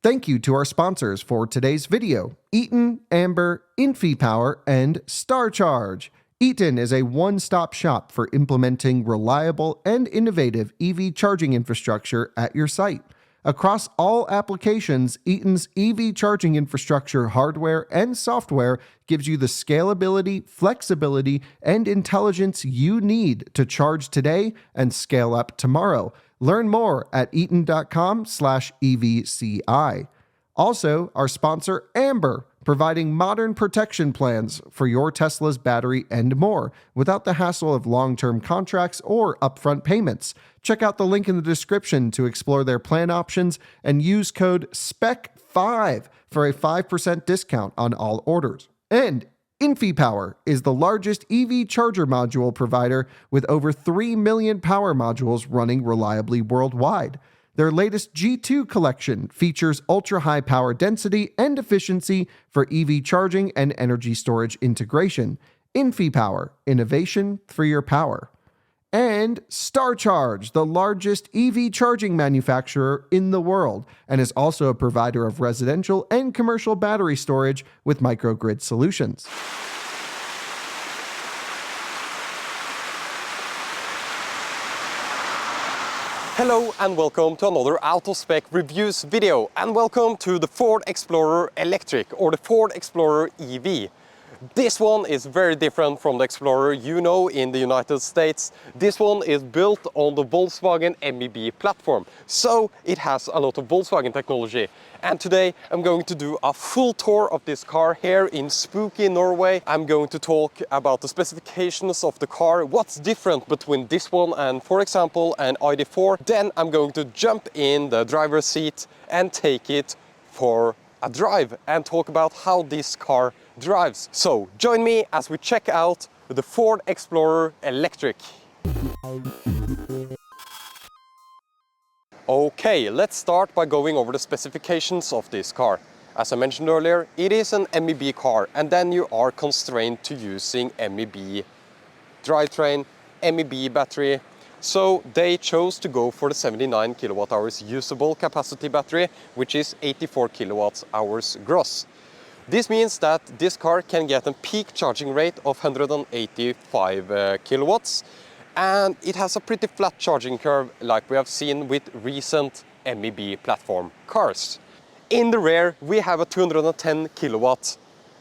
Thank you to our sponsors for today's video, Eaton, Amber, InfyPower, and StarCharge. Eaton is a one-stop shop for implementing reliable and innovative EV charging infrastructure at your site. Across all applications, Eaton's EV charging infrastructure hardware and software gives you the scalability, flexibility, and intelligence you need to charge today and scale up tomorrow. Learn more at eaton.com/EVCI. Also, our sponsor Amber, providing modern protection plans for your Tesla's battery and more, without the hassle of long-term contracts or upfront payments. Check out the link in the description to explore their plan options and use code SPEC5 for a 5% discount on all orders. And InfyPower is the largest EV charger module provider with over 3 million power modules running reliably worldwide. Their latest G2 collection features ultra-high power density and efficiency for EV charging and energy storage integration. InfyPower, innovation for your power. And StarCharge, the largest EV charging manufacturer in the world, and is also a provider of residential and commercial battery storage with microgrid solutions. Hello and welcome to another Auto Spec Reviews video, and welcome to the Ford Explorer Electric, or the Ford Explorer EV. This one is very different from the Explorer you know in the United States. This one is built on the Volkswagen MEB platform, so it has a lot of Volkswagen technology. And today I'm going to do a full tour of this car here in spooky Norway. I'm going to talk about the specifications of the car, what's different between this one and, for example, an ID.4. Then I'm going to jump in the driver's seat and take it for a drive and talk about how this car drives. So join me as we check out the Ford Explorer Electric. Okay, let's start by going over the specifications of this car. As I mentioned earlier, it is an MEB car, and then you are constrained to using MEB drivetrain, MEB battery. So they chose to go for the 79 kilowatt hours usable capacity battery, which is 84 kilowatt hours gross. This means that this car can get a peak charging rate of 185 kilowatts, and it has a pretty flat charging curve like we have seen with recent MEB platform cars. In the rear we have a 210 kilowatt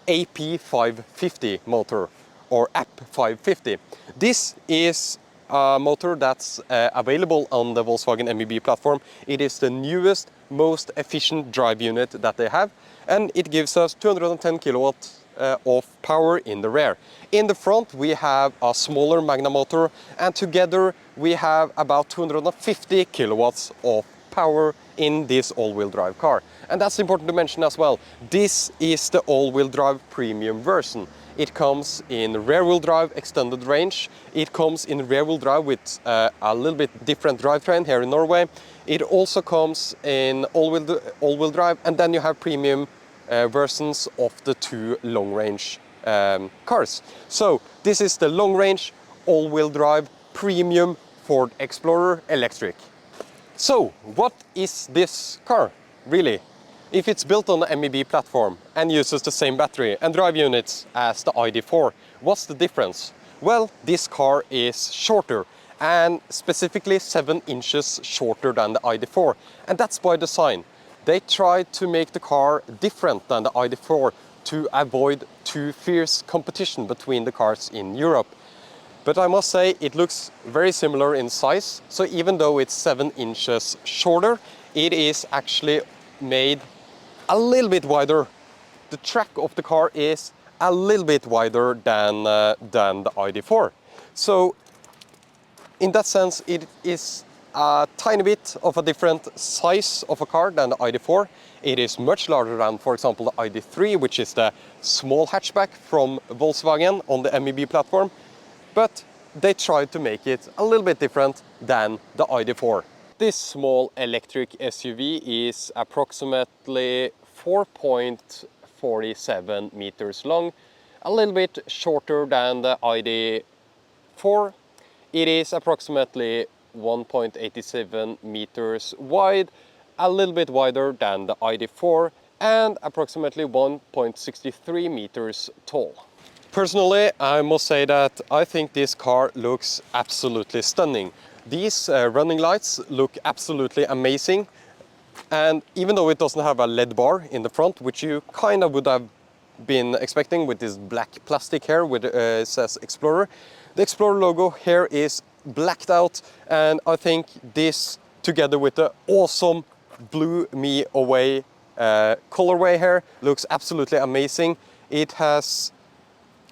AP550 motor, or AP550. This is a motor that's available on the Volkswagen MEB platform. It is the newest, most efficient drive unit that they have, and it gives us 210 kilowatts of power in the rear. In the front we have a smaller Magna motor, and together we have about 250 kilowatts of power in this all-wheel drive car. And that's important to mention as well. This is the all-wheel drive premium version. It comes in rear-wheel drive extended range. It comes in rear-wheel drive with a little bit different drivetrain here in Norway. It also comes in all-wheel drive, and then you have premium versions of the two long-range cars. So this is the long-range all-wheel drive premium Ford Explorer Electric. So what is this car really? If it's built on the MEB platform and uses the same battery and drive units as the ID.4, what's the difference? Well, this car is shorter, and specifically 7 inches shorter than the ID.4, and that's by design. They tried to make the car different than the ID.4 to avoid too fierce competition between the cars in Europe. But I must say it looks very similar in size, so even though it's 7 inches shorter, it is actually made a little bit wider. The track of the car is a little bit wider than the ID.4. So in that sense it is a tiny bit of a different size of a car than the ID.4. It is much larger than, for example, the ID.3, which is the small hatchback from Volkswagen on the MEB platform, but they tried to make it a little bit different than the ID.4. This small electric SUV is approximately 4.47 meters long, a little bit shorter than the ID.4. It is approximately 1.87 meters wide a little bit wider than the ID4 and approximately 1.63 meters tall. Personally, I must say that I think this car looks absolutely stunning. These running lights look absolutely amazing, and even though it doesn't have a LED bar in the front, which you kind of would have been expecting with this black plastic here with it says Explorer, the Explorer logo here is blacked out, and I think this together with the awesome blew me away colorway here looks absolutely amazing. It has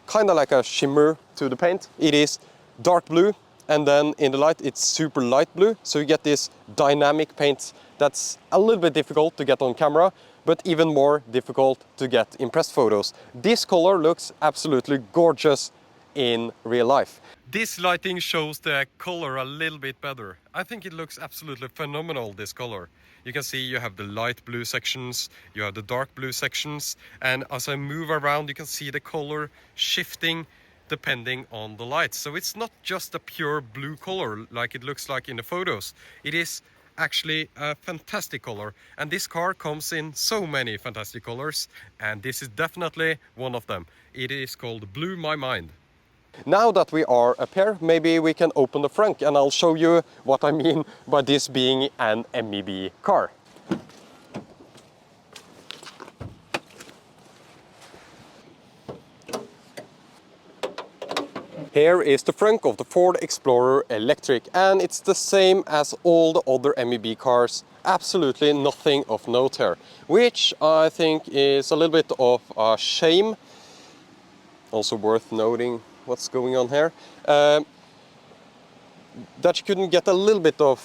kind of like a shimmer to the paint. It is dark blue, and then in the light it's super light blue, so you get this dynamic paint that's a little bit difficult to get on camera, but even more difficult to get in press photos. This color looks absolutely gorgeous in real life. This lighting shows the color a little bit better. I think it looks absolutely phenomenal, this color. You can see you have the light blue sections, you have the dark blue sections, and as I move around you can see the color shifting depending on the light. So it's not just a pure blue color like it looks like in the photos. It is actually a fantastic color, and this car comes in so many fantastic colors, and this is definitely one of them. It is called Blew My Mind. Now that we are up here, maybe we can open the front and I'll show you what I mean by this being an MEB car. Here is the front of the Ford Explorer Electric, and it's the same as all the other MEB cars. Absolutely nothing of note here, which I think is a little bit of a shame. Also worth noting what's going on here. That you couldn't get a little bit of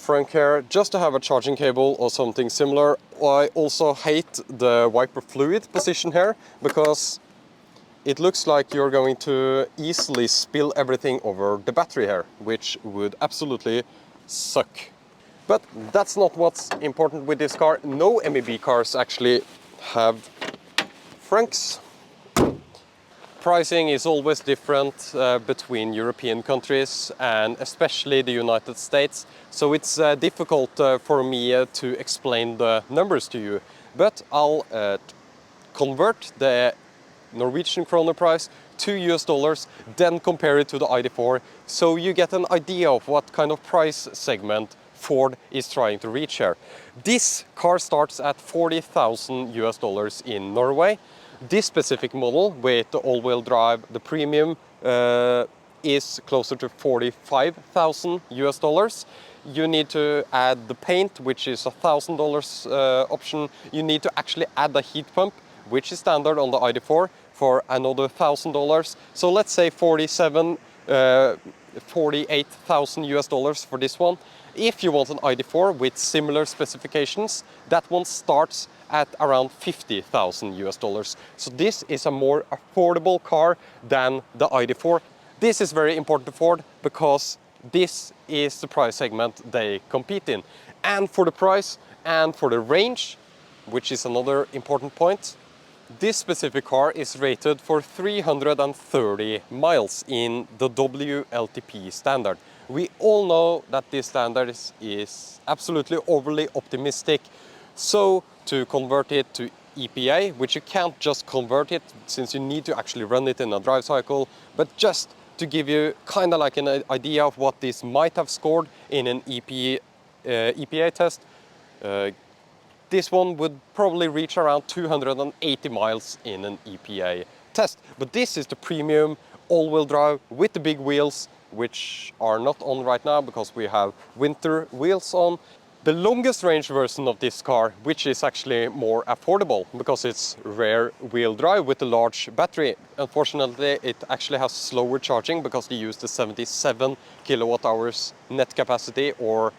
front here just to have a charging cable or something similar. I also hate the wiper fluid position here, because it looks like you're going to easily spill everything over the battery here, which would absolutely suck. But that's not what's important with this car. No MEB cars actually have fronts. Pricing is always different between European countries and especially the United States. So it's difficult for me to explain the numbers to you. But I'll convert the Norwegian kroner price to US, then compare it to the ID4, so you get an idea of what kind of price segment Ford is trying to reach here. This car starts at $40,000 US in Norway. This specific model with the all-wheel drive, the premium, is closer to $45,000 US. You need to add the paint, which is $1,000 option. You need to actually add a heat pump, which is standard on the ID4, for another $1,000. So let's say $48,000 US for this one. If you want an ID4 with similar specifications, that one starts at around $50,000 US. So this is a more affordable car than the ID4. This is very important to Ford because this is the price segment they compete in. And for the price and for the range, which is another important point, this specific car is rated for 330 miles in the WLTP standard. We all know that this standard is absolutely overly optimistic. So to convert it to EPA, which you can't just convert it since you need to actually run it in a drive cycle, but just to give you kind of like an idea of what this might have scored in an EPA test, this one would probably reach around 280 miles in an EPA test. But this is the premium all-wheel drive with the big wheels, which are not on right now because we have winter wheels on. The longest range version of this car, which is actually more affordable because it's rear wheel drive with a large battery. Unfortunately, it actually has slower charging because they use the 77 kilowatt hours net capacity, or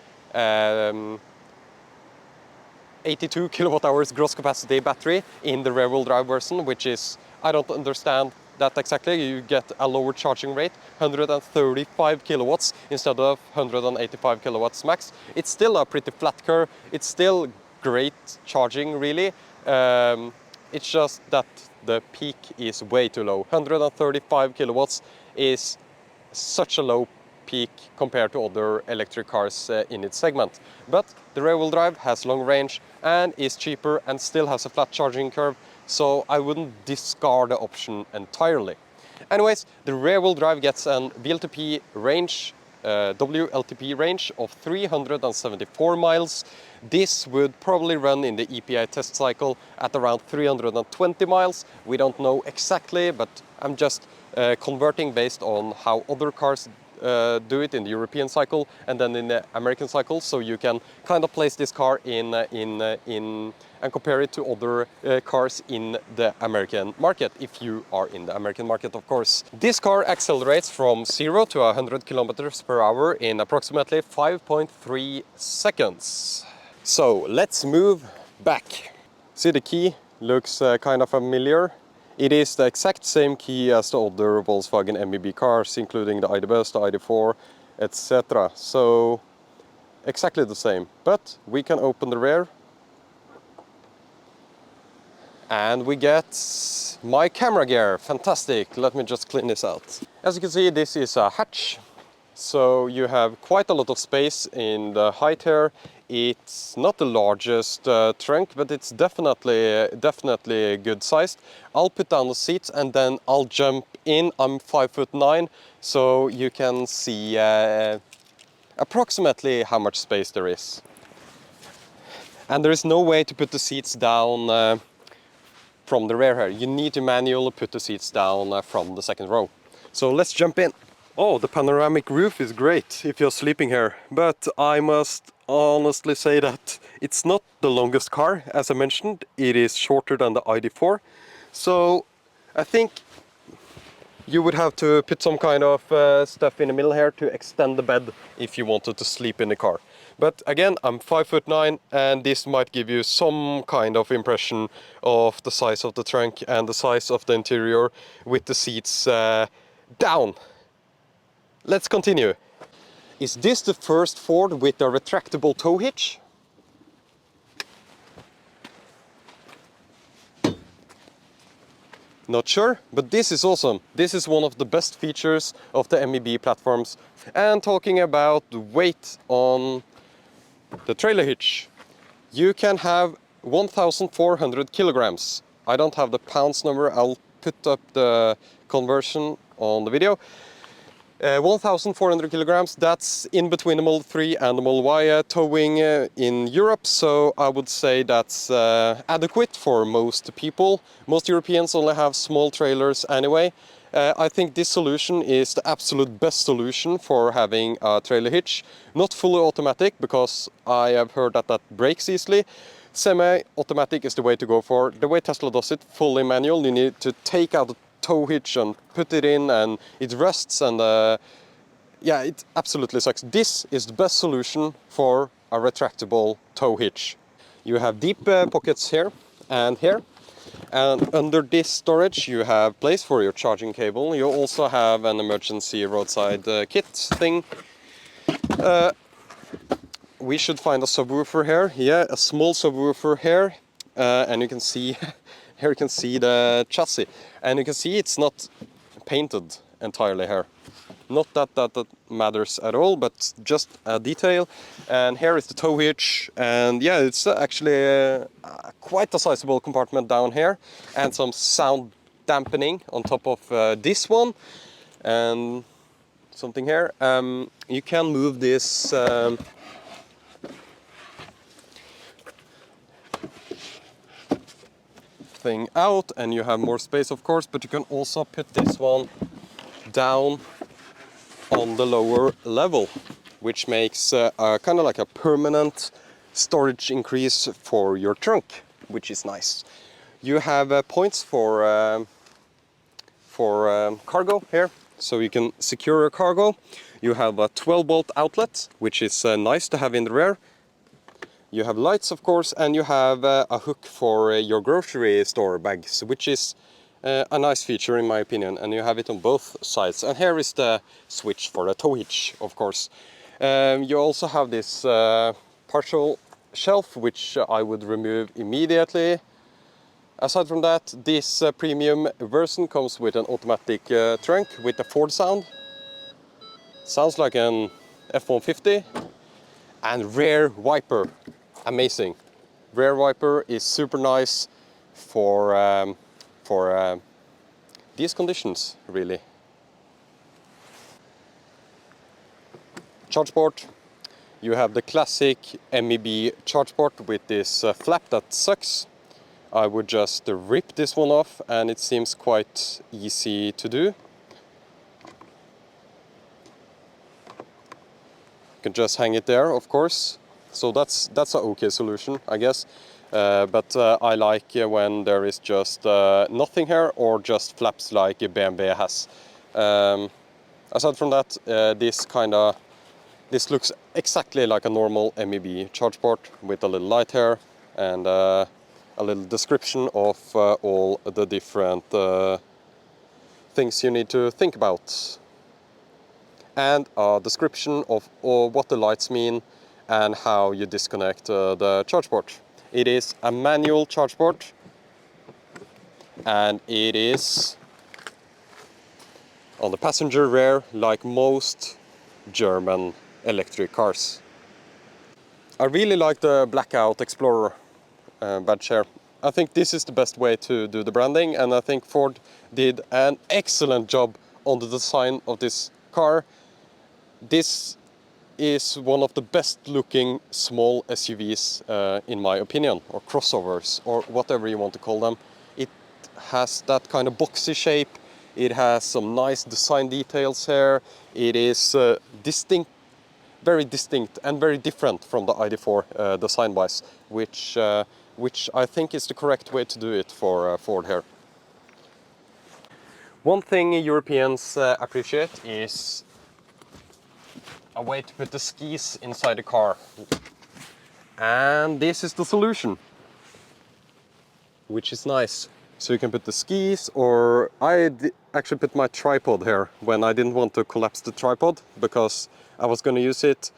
82 kilowatt hours gross capacity battery in the rear wheel drive version, which is, I don't understand that exactly. You get a lower charging rate, 135 kilowatts instead of 185 kilowatts max. It's still a pretty flat curve. It's still great charging, really. It's just that the peak is way too low. 135 kilowatts is such a low peak compared to other electric cars in its segment. But the rear-wheel drive has long range and is cheaper and still has a flat charging curve, so I wouldn't discard the option entirely. Anyways, the rear-wheel drive gets an WLTP range WLTP range of 374 miles. This would probably run in the EPA test cycle at around 320 miles. We don't know exactly, but I'm just converting based on how other cars do it in the European cycle and then in the American cycle, so you can kind of place this car in and compare it to other cars in the American market, if you are in the American market, of course. This car accelerates from 0 to 100 kilometers per hour in approximately 5.3 seconds. So let's move back. See, the key looks kind of familiar. It is the exact same key as the other Volkswagen MEB cars, including the ID Buzz, the ID4, etc. So exactly the same, but we can open the rear and we get my camera gear. Fantastic. Let me just clean this out. As you can see, this is a hatch, so you have quite a lot of space in the height here. It's not the largest trunk, but it's definitely good sized. I'll put down the seats and then I'll jump in. I'm 5'9", so you can see approximately how much space there is. And there is no way to put the seats down from the rear here. You need to manually put the seats down from the second row. So let's jump in. Oh, the panoramic roof is great if you're sleeping here, but I must honestly say that it's not the longest car. As I mentioned, it is shorter than the ID4, so I think you would have to put some kind of stuff in the middle here to extend the bed if you wanted to sleep in the car. But again, I'm 5'9", and this might give you some kind of impression of the size of the trunk and the size of the interior with the seats down. Let's continue. Is this the first Ford with a retractable tow hitch? Not sure, but this is awesome. This is one of the best features of the MEB platforms. And talking about the weight on the trailer hitch, you can have 1,400 kilograms. I don't have the pounds number. I'll put up the conversion on the video. 1,400 kilograms, that's in between the Model 3 and the Model Y towing in Europe, so I would say that's adequate for most people. Most Europeans only have small trailers anyway. I think this solution is the absolute best solution for having a trailer hitch. Not fully automatic, because I have heard that that breaks easily. Semi-automatic is the way to go for. The way Tesla does it, fully manual, you need to take out the tow hitch and put it in, and it rusts, and yeah, it absolutely sucks. This is the best solution for a retractable tow hitch. You have deep pockets here and here, and under this storage you have place for your charging cable. You also have an emergency roadside kit thing. We should find a subwoofer here. Yeah, a small subwoofer here, and you can see here you can see the chassis, and you can see it's not painted entirely here. Not that that matters at all, but just a detail. And here is the tow hitch, and yeah, it's actually quite a sizable compartment down here, and some sound dampening on top of this one, and something here. You can move this thing out, and you have more space, of course, but you can also put this one down on the lower level, which makes kind of like a permanent storage increase for your trunk, which is nice. You have points for cargo here, so you can secure your cargo. You have a 12-volt outlet, which is nice to have in the rear. You have lights, of course, and you have a hook for your grocery store bags, which is a nice feature in my opinion, and you have it on both sides. And here is the switch for the tow hitch, of course. You also have this partial shelf, which I would remove immediately. Aside from that, this premium version comes with an automatic trunk with a Ford sound. Sounds like an F-150. And rear wiper, amazing. Rear wiper is super nice for these conditions, really. Charge port. You have the classic MEB charge port with this flap that sucks. I would just rip this one off, and it seems quite easy to do. You can just hang it there, of course. So that's an okay solution, I guess. But I like when there is just nothing here, or just flaps like a BMW has. Aside from that, this looks exactly like a normal MEB charge port with a little light here and a little description of all the different things you need to think about. And a description of what the lights mean and how you disconnect the charge port. It is a manual charge port, and it is on the passenger rear like most German electric cars. I really like the Blackout Explorer badge here. I think this is the best way to do the branding, and I think Ford did an excellent job on the design of this car. This is one of the best looking small SUVs in my opinion, or crossovers, or whatever you want to call them. It has that kind of boxy shape. It has some nice design details here. It is distinct, very distinct and very different from the ID.4 design-wise, which I think is the correct way to do it for Ford here. One thing Europeans appreciate is a way to put the skis inside the car. And this is the solution, which is nice. So you can put the skis, or I actually put my tripod here when I didn't want to collapse the tripod, because I was going to use it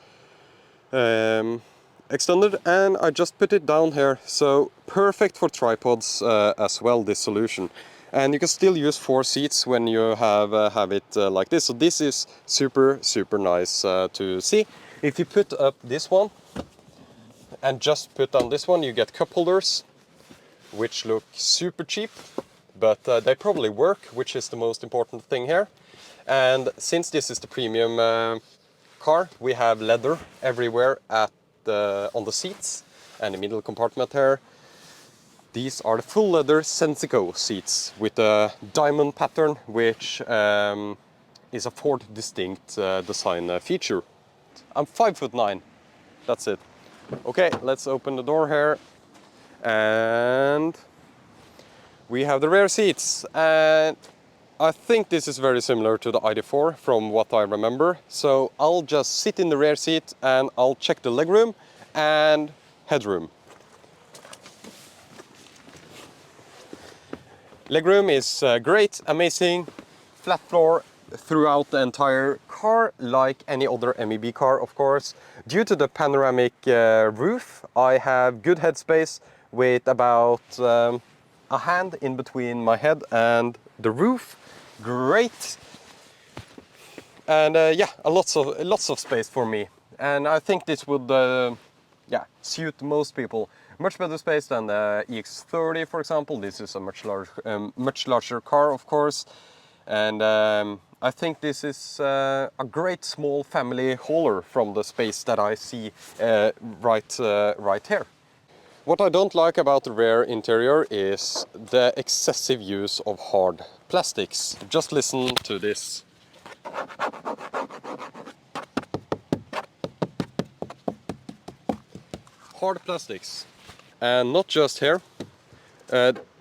extended, and I just put it down here. So perfect for tripods as well, this solution. And you can still use 4 seats when you have it like this. So this is super nice to see. If you put up this one and just put down this one, you get cup holders, which look super cheap, but they probably work, which is the most important thing here. And since this is the premium car, we have leather everywhere on the seats and the middle compartment here. These are the full leather Sensico seats with a diamond pattern, which is a Ford distinct design feature. I'm 5'9", that's it. Okay, let's open the door here. And we have the rear seats, and I think this is very similar to the ID.4 from what I remember. So I'll just sit in the rear seat and I'll check the legroom and headroom. Legroom is great, amazing, flat floor throughout the entire car, like any other MEB car, of course. Due to the panoramic roof, I have good headspace with about a hand in between my head and the roof. Great. And yeah, lots of space for me. And I think this would suit most people. Much better space than the EX30, for example. This is a much larger car, of course. And I think this is a great small family hauler from the space that I see right here. What I don't like about the rear interior is the excessive use of hard plastics. Just listen to this. Hard plastics. And not just here.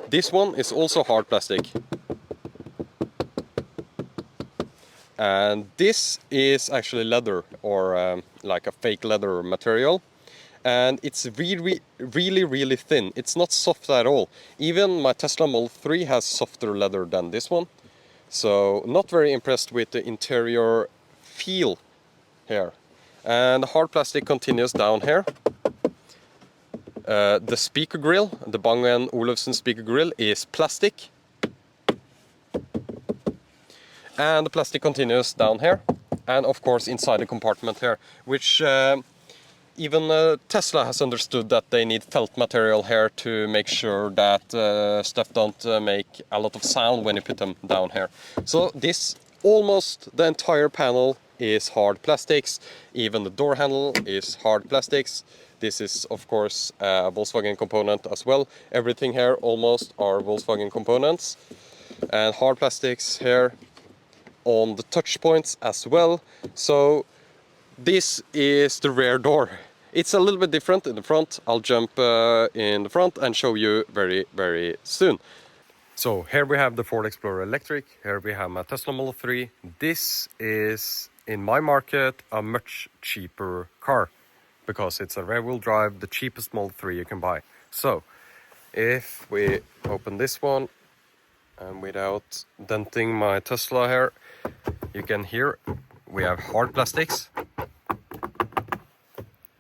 This one is also hard plastic. And this is actually leather, or like a fake leather material. And it's really thin. It's not soft at all. Even my Tesla Model 3 has softer leather than this one. So not very impressed with the interior feel here. And the hard plastic continues down here. The speaker grill, the Bang & Olufsen speaker grill, is plastic. And the plastic continues down here. and of course inside the compartment here, which even Tesla has understood that they need felt material here to make sure that stuff don't make a lot of sound when you put them down here. So this, almost the entire panel is hard plastics, even the door handle is hard plastics. This is of course a Volkswagen component as well. Everything here almost are Volkswagen components, and hard plastics here on the touch points as well. So this is the rear door. It's a little bit different in the front. I'll jump in the front and show you very soon. So here we have the Ford Explorer Electric. Here we have my Tesla Model 3. This is, in my market, a much cheaper car because it's a rear-wheel drive, the cheapest Model 3 you can buy. So if we open this one and without denting my Tesla here, you can hear we have hard plastics.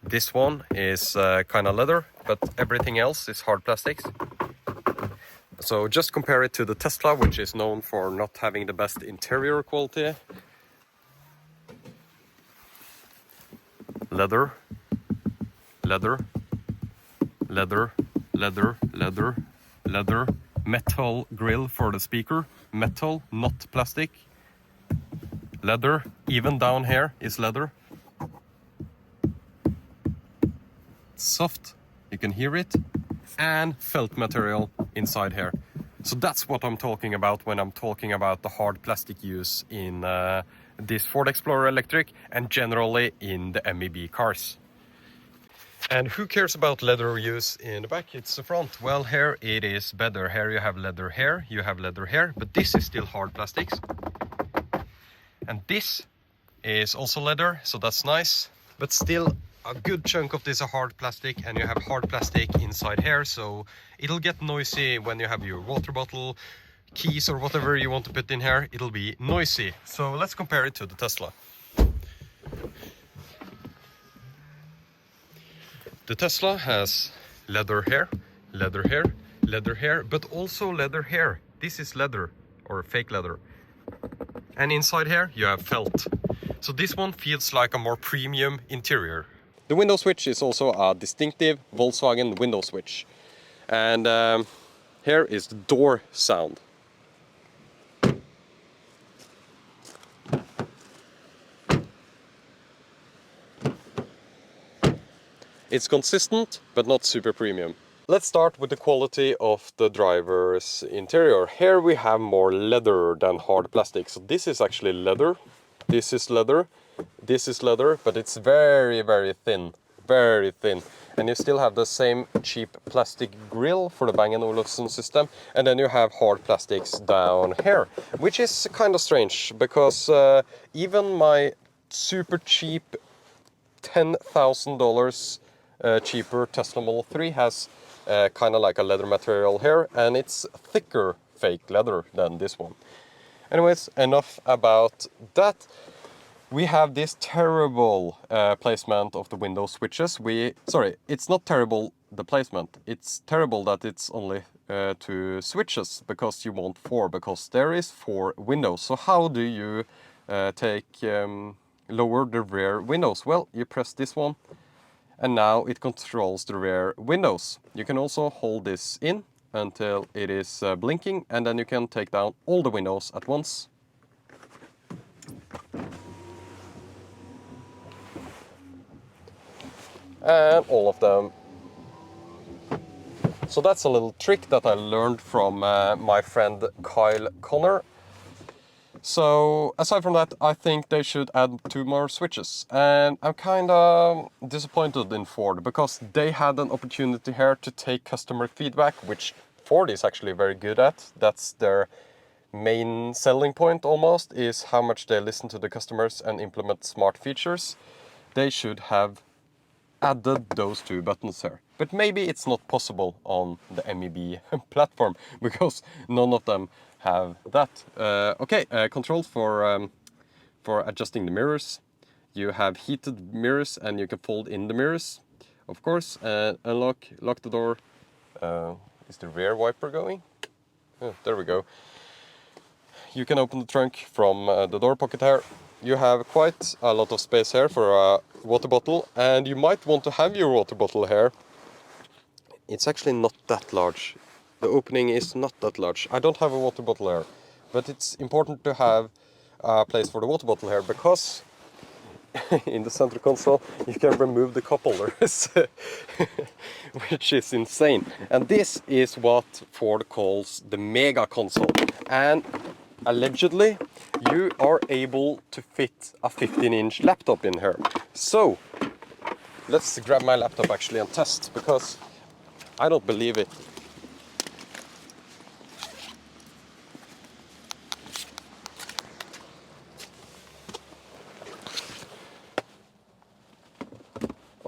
This one is kind of leather, but everything else is hard plastics. So just compare it to the Tesla, which is known for not having the best interior quality. Leather, leather, leather, leather, leather, leather, metal grill for the speaker, metal, not plastic. Leather, even down here is leather. Soft, you can hear it, and felt material inside here. So that's what I'm talking about when I'm talking about the hard plastic use in this Ford Explorer Electric and generally in the MEB cars. And who cares about leather use in the back? It's the front. Well, here it is better. Here you have leather here, you have leather here, but this is still hard plastics. And this is also leather, so that's nice, but still a good chunk of this is hard plastic, and you have hard plastic inside here, so it'll get noisy when you have your water bottle, keys or whatever you want to put in here. It'll be noisy. So let's compare it to the Tesla. The Tesla has leather here, leather here, leather here, but also leather here. This is leather or fake leather. And inside here you have felt. So this one feels like a more premium interior. The window switch is also a distinctive Volkswagen window switch. And here is the door sound. It's consistent, but not super premium. Let's start with the quality of the driver's interior. Here we have more leather than hard plastic. So this is actually leather. This is leather. This is leather, but it's very thin. Very thin. And you still have the same cheap plastic grille for the Bang & Olufsen system. And then you have hard plastics down here, which is kind of strange because even my super cheap $10,000 cheaper Tesla Model 3 has kind of like a leather material here, and it's thicker fake leather than this one. Anyways, enough about that. We have this terrible placement of the window switches. Sorry, it's not terrible the placement. It's terrible that it's only 2 switches because you want 4, because there is 4 windows. So how do you lower the rear windows? Well, you press this one, and now it controls the rear windows. You can also hold this in until it is blinking, and then you can take down all the windows at once. And all of them. So that's a little trick that I learned from my friend Kyle Connor. So aside from that, I think they should add 2 more switches. And I'm kind of disappointed in Ford because they had an opportunity here to take customer feedback, which Ford is actually very good at. That's their main selling point almost, is how much they listen to the customers and implement smart features. They should have added those 2 buttons here. But maybe it's not possible on the MEB platform because none of them have that. Controls for adjusting the mirrors. You have heated mirrors and you can fold in the mirrors, of course. Lock the door. Is the rear wiper going? Oh, there we go. You can open the trunk from the door pocket here. you have quite a lot of space here for a water bottle, and you might want to have your water bottle here. It's actually not that large. The opening is not that large. I don't have a water bottle here, but it's important to have a place for the water bottle here, because in the center console you can remove the cup holders, which is insane. And this is what Ford calls the mega console, and allegedly you are able to fit a 15-inch laptop in here. So let's grab my laptop actually and test, because I don't believe it.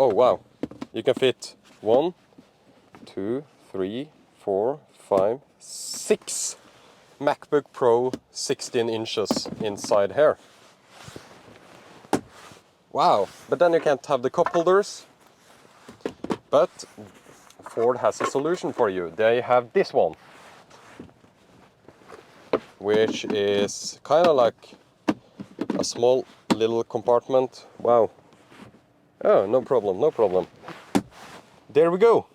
Oh wow, you can fit 1, 2, 3, 4, 5, 6 MacBook Pro 16 inches inside here. Wow, but then you can't have the cup holders. But Ford has a solution for you. They have this one, which is kind of like a small little compartment. Wow. Oh, no problem, no problem. There we go.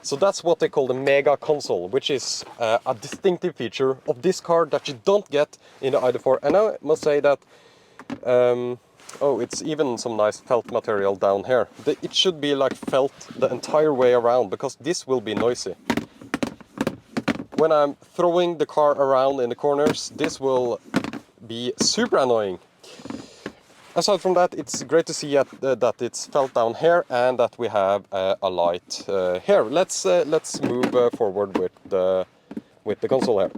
So that's what they call the mega console, which is a distinctive feature of this car that you don't get in the ID4. And I must say that, oh, it's even some nice felt material down here. It should be like felt the entire way around, because this will be noisy. When I'm throwing the car around in the corners, this will be super annoying. Aside from that, it's great to see that it's felt down here, and that we have a light here. Let's move forward with the console here.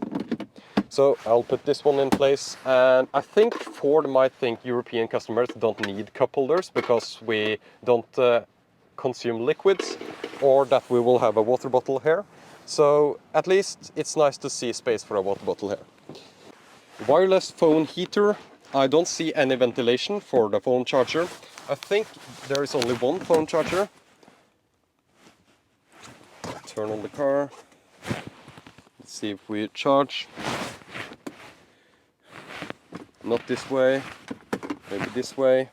So I'll put this one in place, and I think Ford might think European customers don't need cup holders because we don't consume liquids, or that we will have a water bottle here. So at least it's nice to see space for a water bottle here. Wireless phone heater. I don't see any ventilation for the phone charger. I think there is only one phone charger. Turn on the car. Let's see if we charge. Not this way, maybe this way.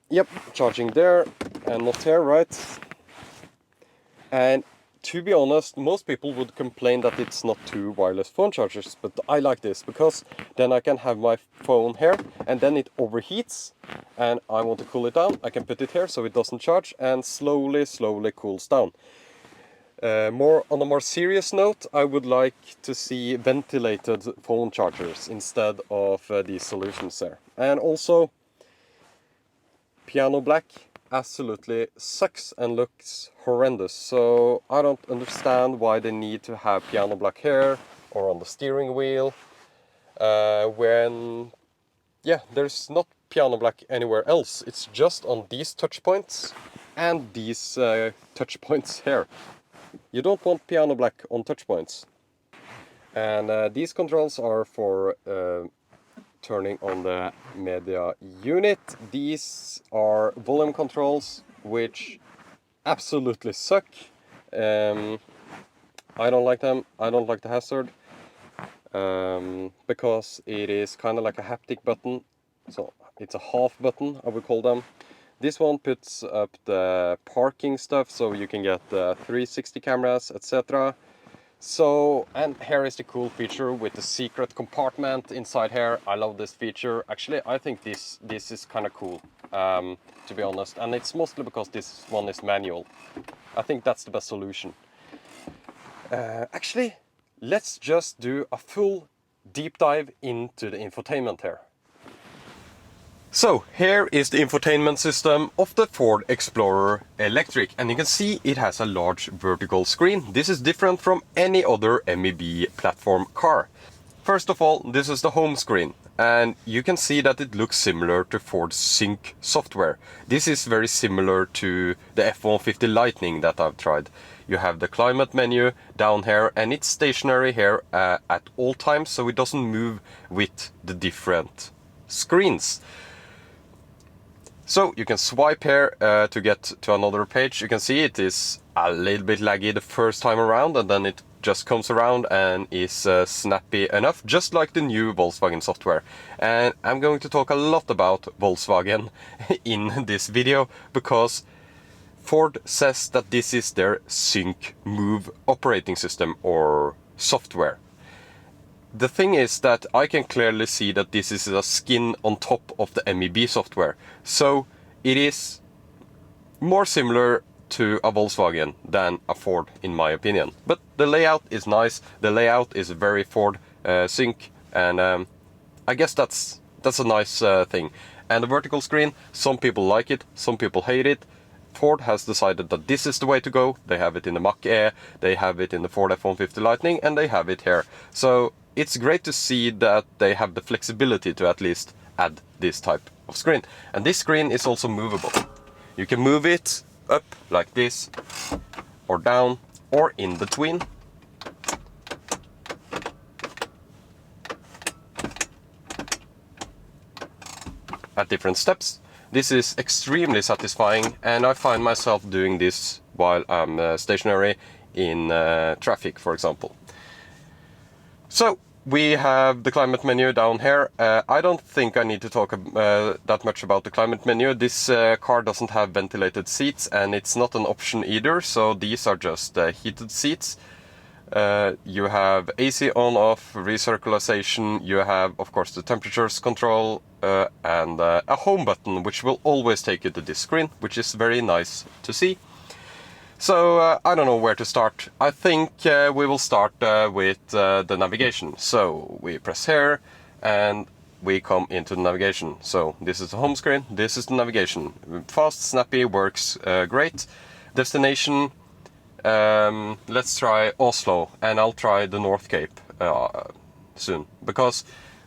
Yep, charging there and not here, right? And to be honest, most people would complain that it's not two wireless phone chargers, but I like this because then I can have my phone here and then it overheats and I want to cool it down. I can put it here so it doesn't charge and slowly cools down. On a more serious note, I would like to see ventilated phone chargers instead of these solutions there. And also, piano black absolutely sucks and looks horrendous. So I don't understand why they need to have piano black here or on the steering wheel when, yeah, there's not piano black anywhere else. It's just on these touch points and these touch points here. You don't want piano black on touch points. And these controls are for turning on the media unit. These are volume controls, which absolutely suck. I don't like them. I don't like the hazard. Because it is kind of like a haptic button. So it's a half button, I would call them. This one puts up the parking stuff, so you can get 360 cameras, etc. So, and here is the cool feature with the secret compartment inside here. I love this feature. Actually, I think this is kind of cool, to be honest. And it's mostly because this one is manual. I think that's the best solution. Actually, let's just do a full deep dive into the infotainment here. So here is the infotainment system of the Ford Explorer Electric, and you can see it has a large vertical screen. This is different from any other MEB platform car. First of all, this is the home screen, and you can see that it looks similar to Ford's Sync software. This is very similar to the F-150 Lightning that I've tried. You have the climate menu down here, and it's stationary here at all times, so it doesn't move with the different screens. So you can swipe here to get to another page. You can see it is a little bit laggy the first time around, and then it just comes around and is snappy enough, just like the new Volkswagen software. And I'm going to talk a lot about Volkswagen in this video, because Ford says that this is their Sync Move operating system or software. The thing is that I can clearly see that this is a skin on top of the MEB software. So it is more similar to a Volkswagen than a Ford, in my opinion. But the layout is nice. The layout is very Ford Sync, and I guess that's a nice thing. And the vertical screen, some people like it, some people hate it. Ford has decided that this is the way to go. They have it in the Mach-E, they have it in the Ford F-150 Lightning, and they have it here. So it's great to see that they have the flexibility to at least add this type of screen. And this screen is also movable. You can move it up like this, or down, or in between. At different steps. This is extremely satisfying, and I find myself doing this while I'm stationary in traffic, for example. So we have the climate menu down here. I don't think I need to talk that much about the climate menu. This car doesn't have ventilated seats, and it's not an option either, so these are just heated seats. You have AC on off, recirculation, you have of course the temperatures control, and a home button which will always take you to this screen, which is very nice to see. So I don't know where to start. I think we will start with the navigation. So we press here and we come into the navigation. So this is the home screen, this is the navigation. Fast, snappy, works great. Destination, let's try Oslo, and I'll try the North Cape soon, because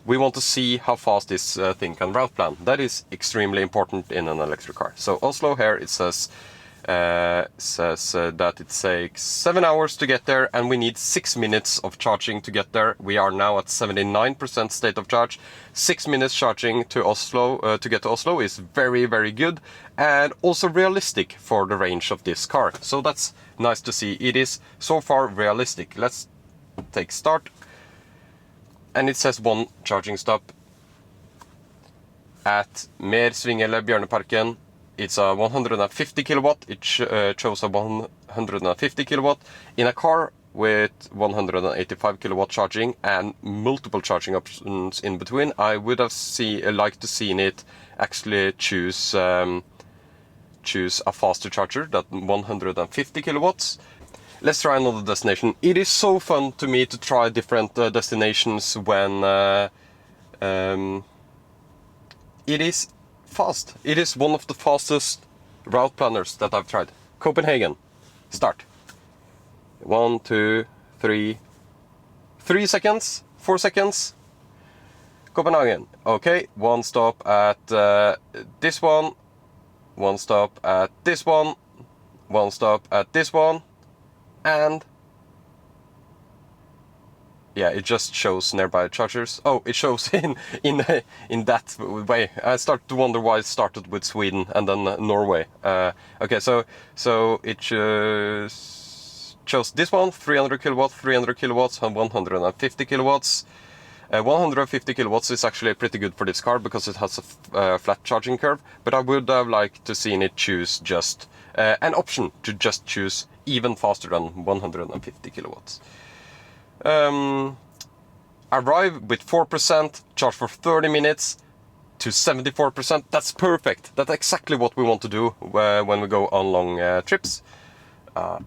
we want to see how fast this thing can route plan. That is extremely important in an electric car. So Oslo, here it says that it takes 7 hours to get there, and we need 6 minutes of charging to get there. We are now at 79% state of charge. 6 minutes charging to Oslo, to get to Oslo, is very, very good, and also realistic for the range of this car. So that's nice to see. It is so far realistic. Let's take start, and it says 1 charging stop at Mer Svingele Bjørneparken. It's a 150 kilowatt. It chose a 150 kilowatt in a car with 185 kilowatt charging and multiple charging options in between. I would have liked to seen it actually choose a faster charger than 150 kilowatts. Let's try another destination. It is so fun to me to try different destinations when it is fast. It is one of the fastest route planners that I've tried. Copenhagen. Start. 1, 2, 3. 3 seconds. 4 seconds. Copenhagen. Okay, 1 stop at this one. 1 stop at this one. 1 stop at this one. And yeah, it just shows nearby chargers. Oh, it shows in that way. I started to wonder why it started with Sweden and then Norway. Okay, so it chose this one, 300 kilowatts, 300 kilowatts, and 150 kilowatts. 150 kilowatts is actually pretty good for this car because it has a flat charging curve. But I would have liked to seen it choose just an option to just choose even faster than 150 kilowatts. Arrive with 4%, charge for 30 minutes to 74%. That's perfect. That's exactly what we want to do when we go on long trips.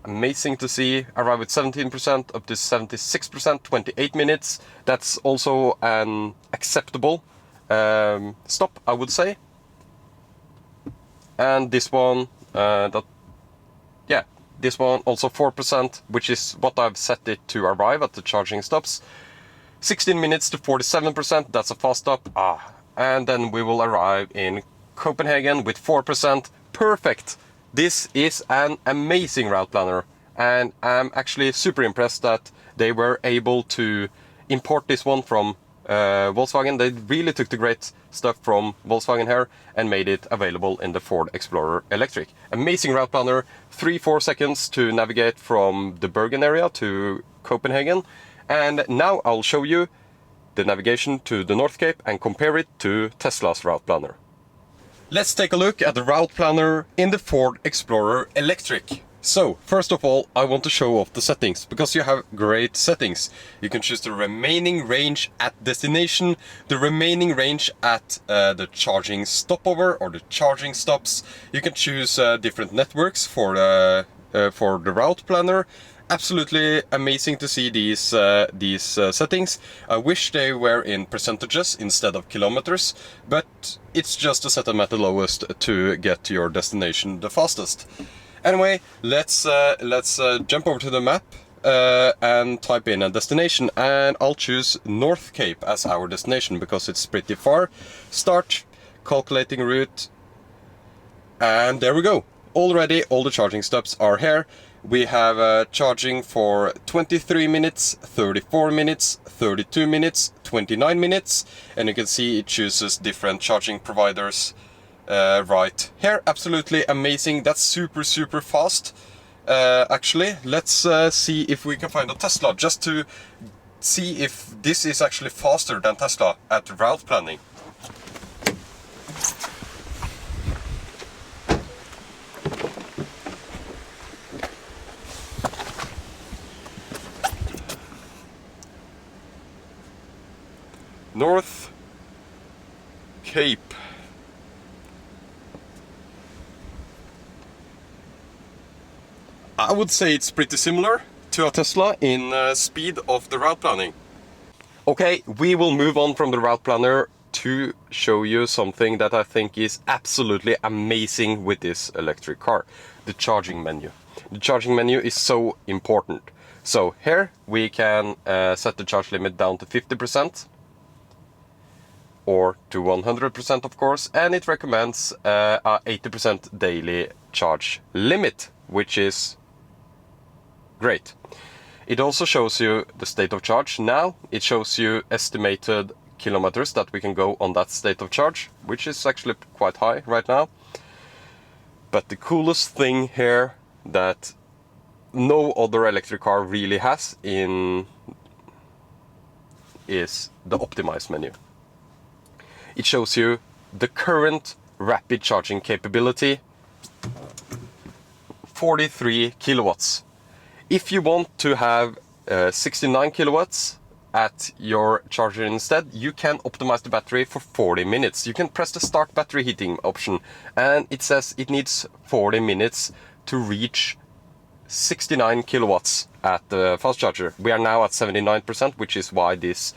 Amazing to see. Arrive with 17% up to 76%, 28 minutes. That's also an acceptable stop, I would say. And this one, this one also 4%, which is what I've set it to arrive at the charging stops. 16 minutes to 47%, that's a fast stop. And then we will arrive in Copenhagen with 4%. Perfect! This is an amazing route planner, and I'm actually super impressed that they were able to import this one from Volkswagen. They really took the great stuff from Volkswagen here and made it available in the Ford Explorer Electric. Amazing route planner, 3-4 seconds to navigate from the Bergen area to Copenhagen. And now I'll show you the navigation to the North Cape and compare it to Tesla's route planner. Let's take a look at the route planner in the Ford Explorer Electric. So, first of all, I want to show off the settings, because you have great settings. You can choose the remaining range at destination, the remaining range at the charging stopover or the charging stops. You can choose different networks for the route planner. Absolutely amazing to see these settings. I wish they were in percentages instead of kilometers, but it's just to set them at the lowest to get to your destination the fastest. Anyway, let's jump over to the map and type in a destination, and I'll choose North Cape as our destination because it's pretty far. Start calculating route, and there we go. Already all the charging stops are here. We have charging for 23 minutes, 34 minutes, 32 minutes, 29 minutes, and you can see it chooses different charging providers right here. Absolutely amazing. That's super fast. Actually, let's see if we can find a Tesla, just to see if this is actually faster than Tesla at route planning. North Cape. I would say it's pretty similar to a Tesla in speed of the route planning. Okay, we will move on from the route planner to show you something that I think is absolutely amazing with this electric car. The charging menu. The charging menu is so important. So here we can set the charge limit down to 50%. Or to 100% of course, and it recommends a 80% daily charge limit, which is great. It also shows you the state of charge. Now it shows you estimated kilometers that we can go on that state of charge, which is actually quite high right now. But the coolest thing here that no other electric car really has is the optimize menu. It shows you the current rapid charging capability, 43 kilowatts. If you want to have 69 kilowatts at your charger instead, you can optimize the battery for 40 minutes. You can press the start battery heating option, and it says it needs 40 minutes to reach 69 kilowatts at the fast charger. We are now at 79%, which is why these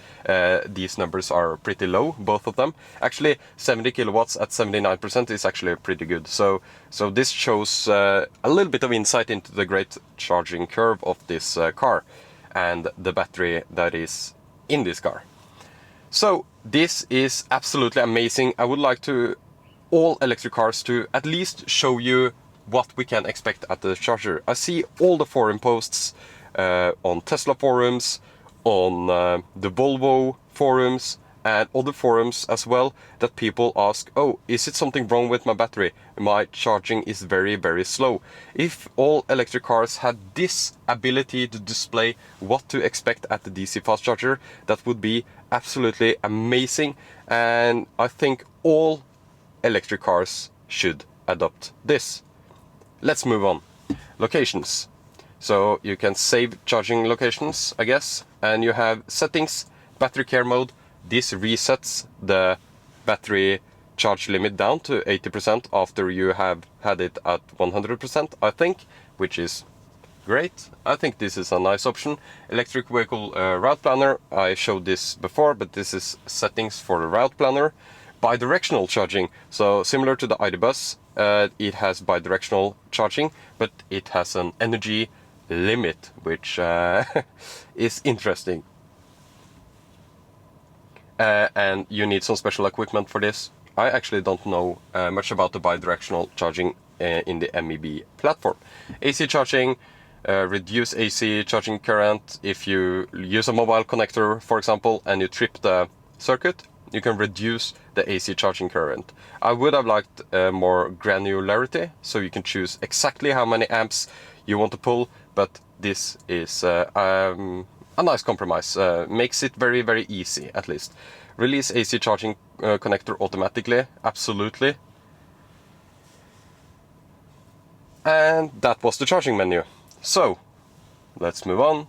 numbers are pretty low, both of them. Actually, 70 kilowatts at 79% is actually pretty good. So this shows a little bit of insight into the great charging curve of this car and the battery that is in this car. So this is absolutely amazing. I would like to all electric cars to at least show you what we can expect at the charger. I see all the forum posts on Tesla forums, on the Volvo forums, and other forums as well, that people ask, oh, is it something wrong with my battery? My charging is very slow. If all electric cars had this ability to display what to expect at the DC fast charger, that would be absolutely amazing, and I think all electric cars should adopt this. Let's move on. Locations. So you can save charging locations, I guess, and you have settings, battery care mode. This resets the battery charge limit down to 80% after you have had it at 100%, I think, which is great. I think this is a nice option. Electric vehicle route planner, I showed this before, but this is settings for the route planner. Bidirectional charging, so similar to the ID Bus, it has bidirectional charging, but it has an energy limit, which is interesting. And you need some special equipment for this. I actually don't know much about the bidirectional charging in the MEB platform. AC charging, reduce AC charging current if you use a mobile connector, for example, and you trip the circuit. You can reduce the AC charging current. I would have liked more granularity, so you can choose exactly how many amps you want to pull, but this is a nice compromise. Makes it very, very easy, at least. Release AC charging connector automatically, absolutely. And that was the charging menu. So, let's move on.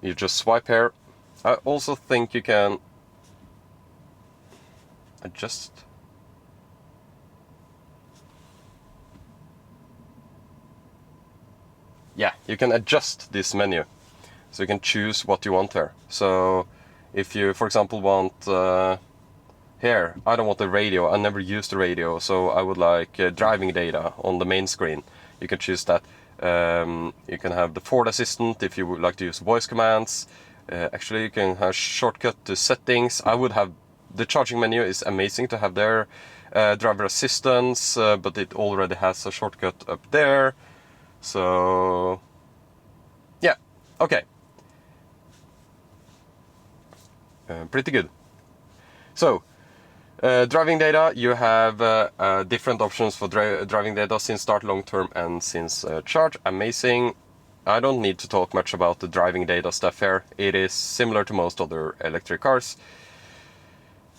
You just swipe here. I also think you can adjust. Yeah, you can adjust this menu. So you can choose what you want here. So if you, for example, want here, I don't want the radio. I never used the radio, so I would like driving data on the main screen. You can choose that. You can have the Ford Assistant if you would like to use voice commands. Actually, you can have shortcut to settings. I would have the charging menu is amazing to have there. Driver assistance, but it already has a shortcut up there. So yeah, okay. Pretty good. So driving data, you have different options for driving data, since start, long term, and since charge. Amazing. I don't need to talk much about the driving data stuff here. It is similar to most other electric cars.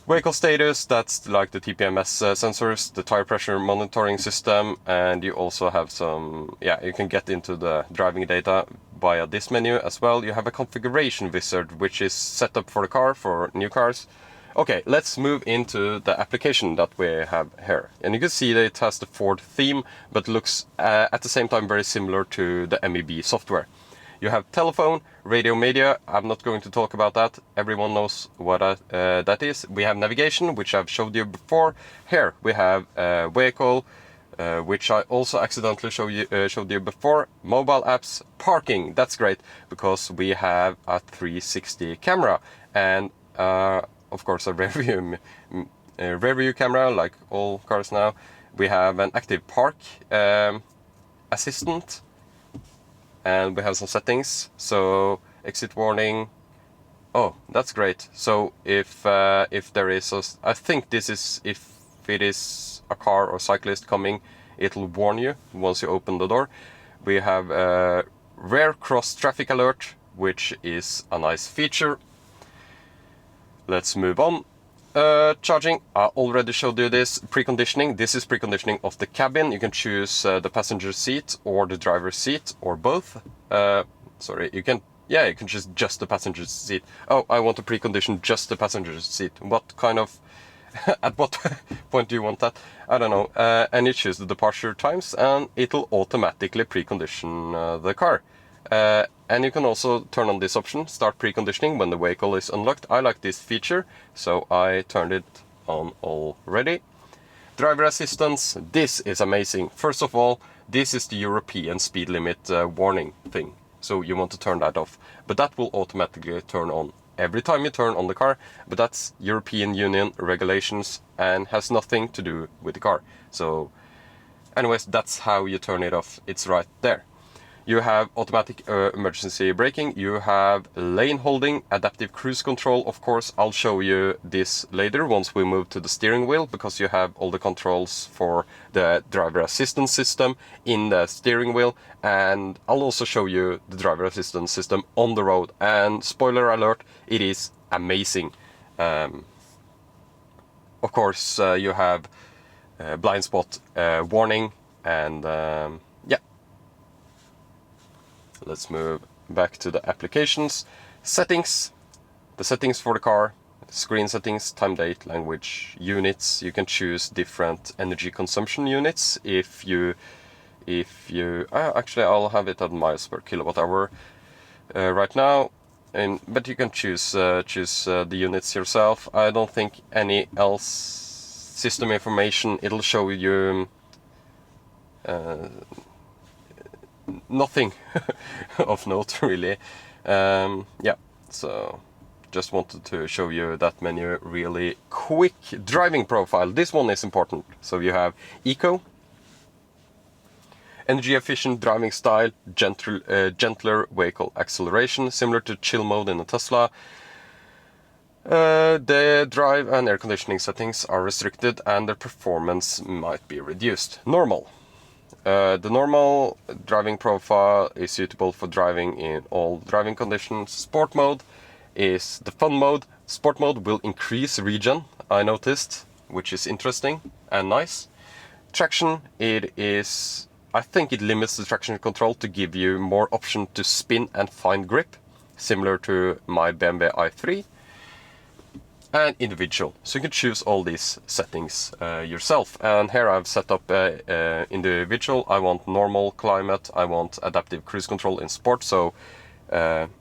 Vehicle status, that's like the TPMS sensors, the tire pressure monitoring system, and you also have some, yeah, you can get into the driving data via this menu as well. You have a configuration wizard, which is set up for the car, for new cars. Okay, let's move into the application that we have here. And you can see that it has the Ford theme, but looks at the same time very similar to the MEB software. You have telephone, radio, media. I'm not going to talk about that. Everyone knows what that is. We have navigation, which I've showed you before. Here we have vehicle, which I also accidentally showed you before. Mobile apps, parking. That's great because we have a 360 camera and of course a rear view camera, like all cars now. We have an active park assistant, and we have some settings. So exit warning. Oh, that's great. So if there is I think this is, if it is a car or cyclist coming, it'll warn you once you open the door. We have rear cross traffic alert, which is a nice feature. Let's move on. Charging, I already showed you this. Preconditioning, this is preconditioning of the cabin. You can choose the passenger seat or the driver's seat or both. Sorry, you can choose just the passenger seat. Oh, I want to precondition just the passenger seat. What kind of, at what point do you want that? I don't know. And you choose the departure times and it'll automatically precondition the car. And you can also turn on this option, start preconditioning, when the vehicle is unlocked. I like this feature, so I turned it on already. Driver assistance, this is amazing. First of all, this is the European speed limit warning thing, so you want to turn that off. But that will automatically turn on every time you turn on the car, but that's European Union regulations and has nothing to do with the car. So anyways, that's how you turn it off, it's right there. You have automatic emergency braking, you have lane holding, adaptive cruise control. Of course, I'll show you this later once we move to the steering wheel, because you have all the controls for the driver assistance system in the steering wheel, and I'll also show you the driver assistance system on the road. And spoiler alert, it is amazing. Of course, you have blind spot warning, and yeah. Let's move back to the applications. Settings, the settings for the car, screen settings, time, date, language, units. You can choose different energy consumption units if you actually I'll have it at miles per kilowatt hour right now, but you can choose the units yourself. I don't think any else system information, it'll show you nothing of note really. Yeah, so just wanted to show you that menu really quick. Driving profile, this one is important. So you have eco, energy efficient driving style, gentler vehicle acceleration, similar to chill mode in a Tesla. The drive and air conditioning settings are restricted and the performance might be reduced. Normal. The normal driving profile is suitable for driving in all driving conditions. Sport mode is the fun mode. Sport mode will increase regen, I noticed, which is interesting and nice. Traction, I think it limits the traction control to give you more option to spin and find grip, similar to my BMW i3. And individual, so you can choose all these settings yourself. And here I've set up individual. I want normal climate, I want adaptive cruise control in sport, so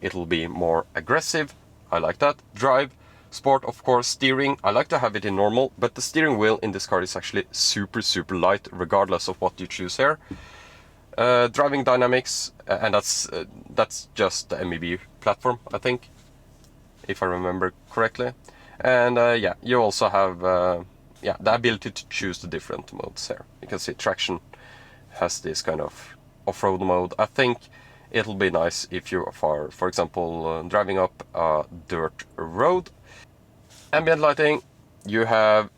it'll be more aggressive. I like that. Drive, sport, of course. Steering, I like to have it in normal, but the steering wheel in this car is actually super light, regardless of what you choose here. Driving dynamics, and that's just the MEB platform, I think, if I remember correctly. And yeah, you also have the ability to choose the different modes here. You can see traction has this kind of off-road mode. I think it'll be nice if you are, for example, driving up a dirt road. Ambient lighting, you have,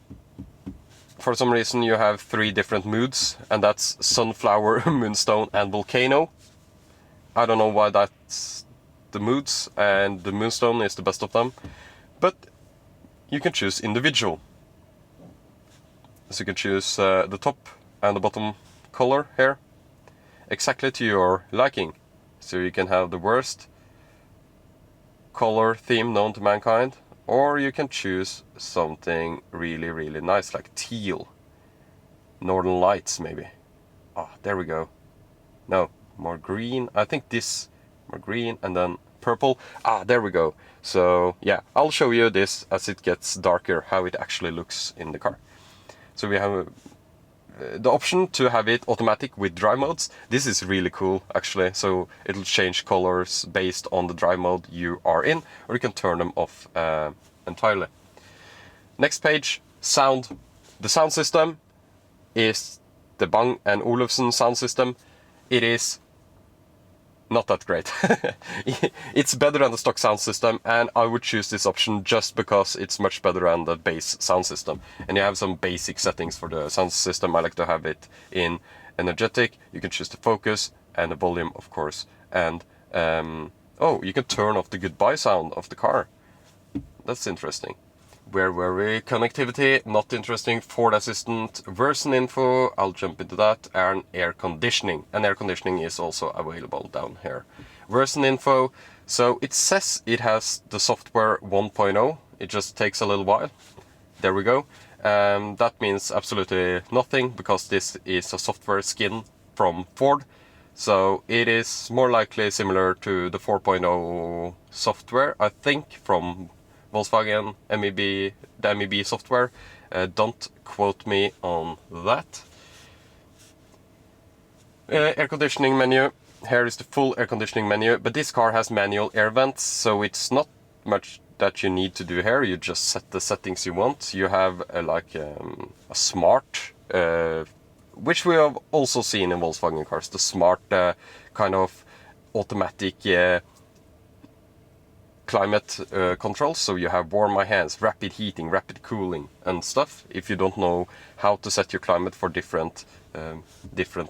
for some reason, you have 3 different moods, and that's sunflower, moonstone, and volcano. I don't know why that's the moods, and the moonstone is the best of them, but you can choose individual. So you can choose the top and the bottom color here, exactly to your liking. So you can have the worst color theme known to mankind, or you can choose something really nice, like teal. Northern Lights, maybe. Ah, there we go. No, more green. I think this, more green, and then purple. Ah, there we go. So yeah, I'll show you this as it gets darker, how it actually looks in the car. So we have the option to have it automatic with drive modes. This is really cool, actually. So it'll change colors based on the drive mode you are in, or you can turn them off entirely. Next page, sound. The sound system is the Bang & Olufsen sound system. It is not that great. It's better than the stock sound system, and I would choose this option just because it's much better than the base sound system. And you have some basic settings for the sound system. I like to have it in energetic. You can choose the focus and the volume, of course. And oh, you can turn off the goodbye sound of the car. That's interesting. Where were we? Connectivity, not interesting. Ford Assistant, version info, I'll jump into that, and air conditioning. And air conditioning is also available down here. Version info, so it says it has the software 1.0. It just takes a little while. There we go. That means absolutely nothing, because this is a software skin from Ford. So it is more likely similar to the 4.0 software, I think, from Volkswagen MEB, the MEB software. Don't quote me on that. Air conditioning menu. Here is the full air conditioning menu, but this car has manual air vents, so it's not much that you need to do here. You just set the settings you want. You have like a smart, which we have also seen in Volkswagen cars, the smart kind of automatic climate controls. So you have warm my hands, rapid heating, rapid cooling and stuff. If you don't know how to set your climate for different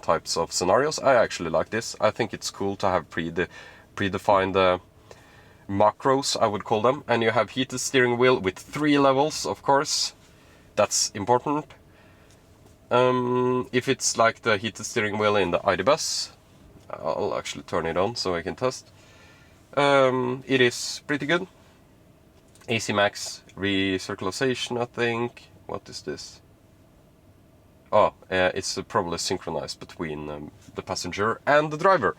types of scenarios, I actually like this. I think it's cool to have predefined macros, I would call them. And you have heated steering wheel with 3 levels, of course. That's important. If it's like the heated steering wheel in the ID Bus, I'll actually turn it on so I can test. It is pretty good. AC Max recirculation, I think. What is this? Oh, it's probably synchronized between the passenger and the driver.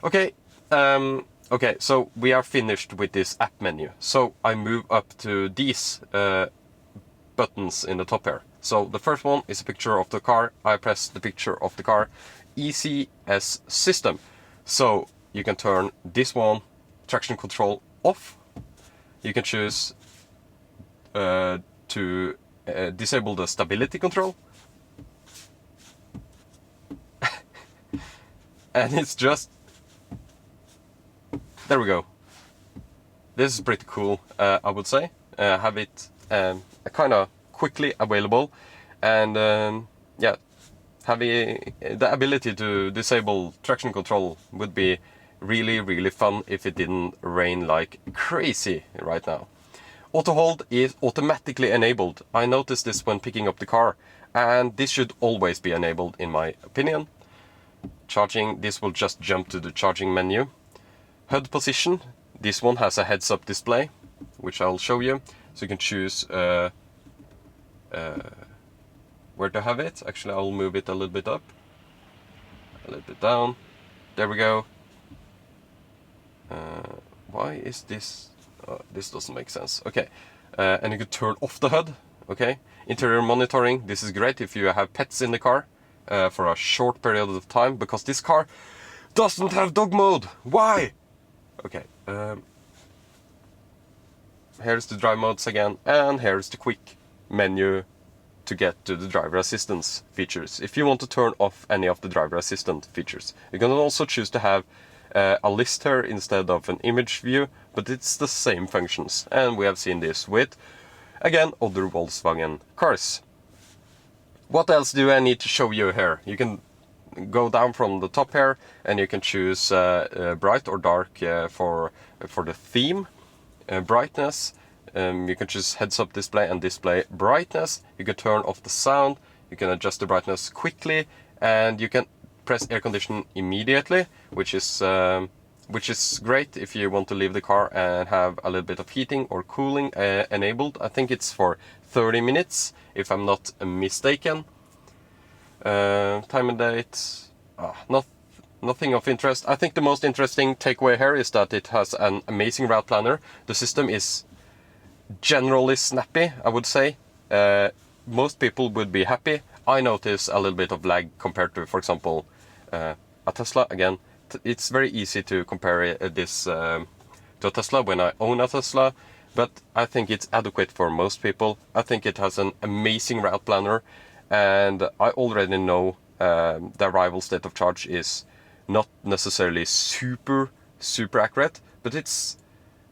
Okay, okay, so we are finished with this app menu. So I move up to these buttons in the top here. So the first one is a picture of the car. I press the picture of the car. ECS system. So you can turn this one, traction control, off. You can choose to disable the stability control. And it's just, there we go. This is pretty cool, I would say. Have it kind of quickly available, and yeah, having the ability to disable traction control would be really, really fun if it didn't rain like crazy right now. Auto hold is automatically enabled. I noticed this when picking up the car, and this should always be enabled in my opinion. Charging, this will just jump to the charging menu. HUD position, this one has a heads-up display, which I'll show you. So you can choose where to have it. Actually, I'll move it a little bit up, a little bit down. There we go. Why is this? This doesn't make sense. Okay, and you can turn off the HUD. Okay, interior monitoring. This is great if you have pets in the car for a short period of time, because this car doesn't have dog mode. Why? Okay, here's the drive modes again, and here's the quick menu to get to the driver assistance features. If you want to turn off any of the driver assistant features, you can also choose to have a list here instead of an image view, but it's the same functions. And we have seen this with, again, other Volkswagen cars. What else do I need to show you here? You can go down from the top here, and you can choose bright or dark for the theme, brightness. You can choose heads-up display and display brightness. You can turn off the sound. You can adjust the brightness quickly, and you can press air condition immediately, which is great if you want to leave the car and have a little bit of heating or cooling enabled. I think it's for 30 minutes, if I'm not mistaken. Time and date, nothing of interest. I think the most interesting takeaway here is that it has an amazing route planner. The system is generally snappy, I would say. Most people would be happy. I notice a little bit of lag compared to, for example, a Tesla. Again, it's very easy to compare this to a Tesla when I own a Tesla, but I think it's adequate for most people. I think it has an amazing route planner, and I already know the arrival state of charge is not necessarily super accurate, but it's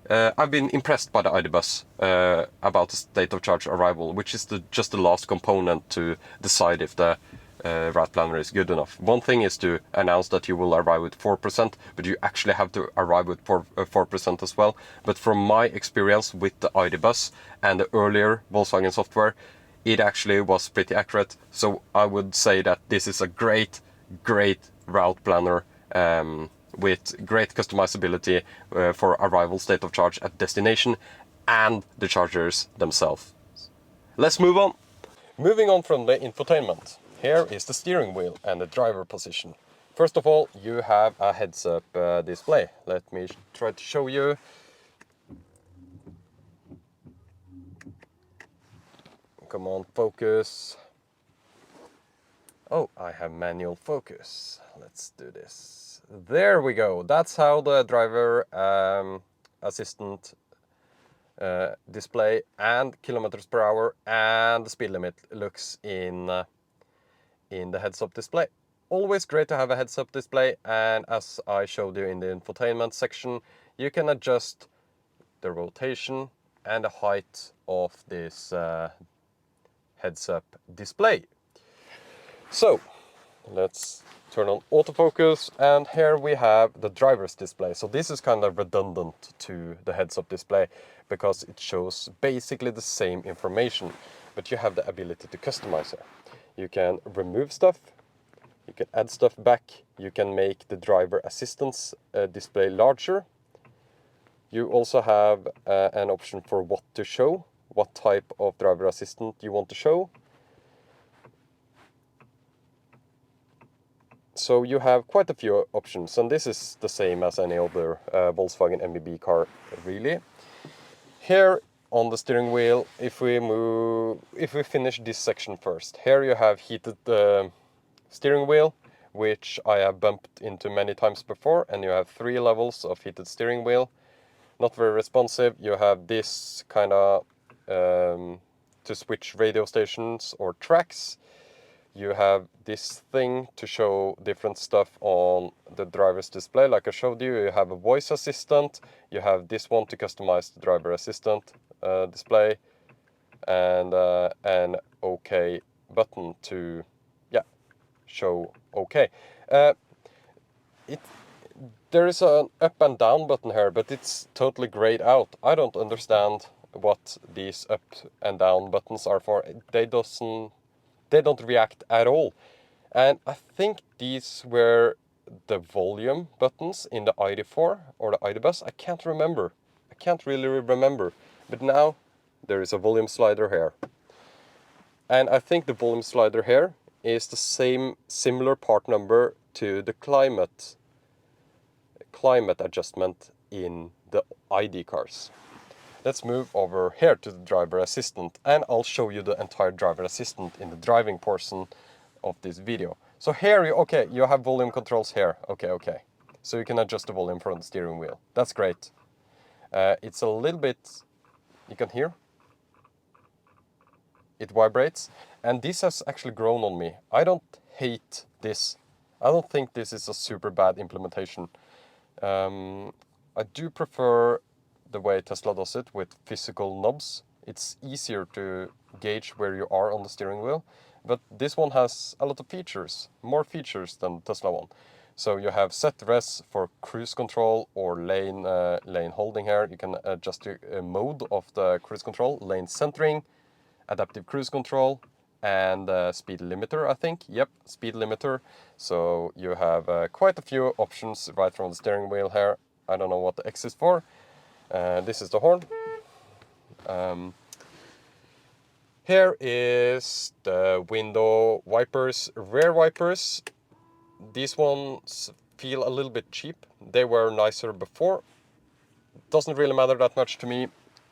I've been impressed by the ID bus about the state of charge arrival, which is just the last component to decide if the route planner is good enough. One thing is to announce that you will arrive with 4%, but you actually have to arrive with 4% as well. But from my experience with the ID bus and the earlier Volkswagen software, it actually was pretty accurate. So I would say that this is a great route planner with great customizability for arrival state of charge at destination and the chargers themselves. Let's move on. Moving on from the infotainment, here is the steering wheel and the driver position. First of all, you have a heads-up display. Let me try to show you. Come on, focus. Oh, I have manual focus. Let's do this. There we go. That's how the driver assistant display and kilometers per hour and the speed limit looks in the heads-up display. Always great to have a heads-up display, and as I showed you in the infotainment section, you can adjust the rotation and the height of this heads-up display. So let's turn on autofocus, and here we have the driver's display. So this is kind of redundant to the heads-up display because it shows basically the same information, but you have the ability to customize it. You can remove stuff, you can add stuff back, you can make the driver assistance display larger. You also have an option for what to show, what type of driver assistant you want to show. So you have quite a few options, and this is the same as any other Volkswagen MEB car, really. Here on the steering wheel, if we finish this section first, here you have heated steering wheel, which I have bumped into many times before, and you have 3 levels of heated steering wheel. Not very responsive. You have this kind of to switch radio stations or tracks. You have this thing to show different stuff on the driver's display. Like I showed you, you have a voice assistant. You have this one to customize the driver assistant display, and an OK button to, yeah, show OK. There is an up and down button here, but it's totally grayed out. I don't understand what these up and down buttons are for. They don't react at all. And I think these were the volume buttons in the ID4 or the ID bus. I can't remember. I can't really remember. But now there is a volume slider here. And I think the volume slider here is the similar part number to the climate adjustment in the ID cars. Let's move over here to the driver assistant, and I'll show you the entire driver assistant in the driving portion of this video. So here you have volume controls here. Okay. So you can adjust the volume from the steering wheel. That's great. It's a little bit, you can hear, it vibrates, and this has actually grown on me. I don't hate this. I don't think this is a super bad implementation. I do prefer the way Tesla does it with physical knobs. It's easier to gauge where you are on the steering wheel, but this one has a lot of features, more features than the Tesla one. So you have set res for cruise control or lane holding here. You can adjust the mode of the cruise control, lane centering, adaptive cruise control, and speed limiter, I think. Yep, speed limiter. So you have quite a few options right from the steering wheel here. I don't know what the X is for. This is the horn. Here is the window wipers, rear wipers. These ones feel a little bit cheap. They were nicer before. Doesn't really matter that much to me.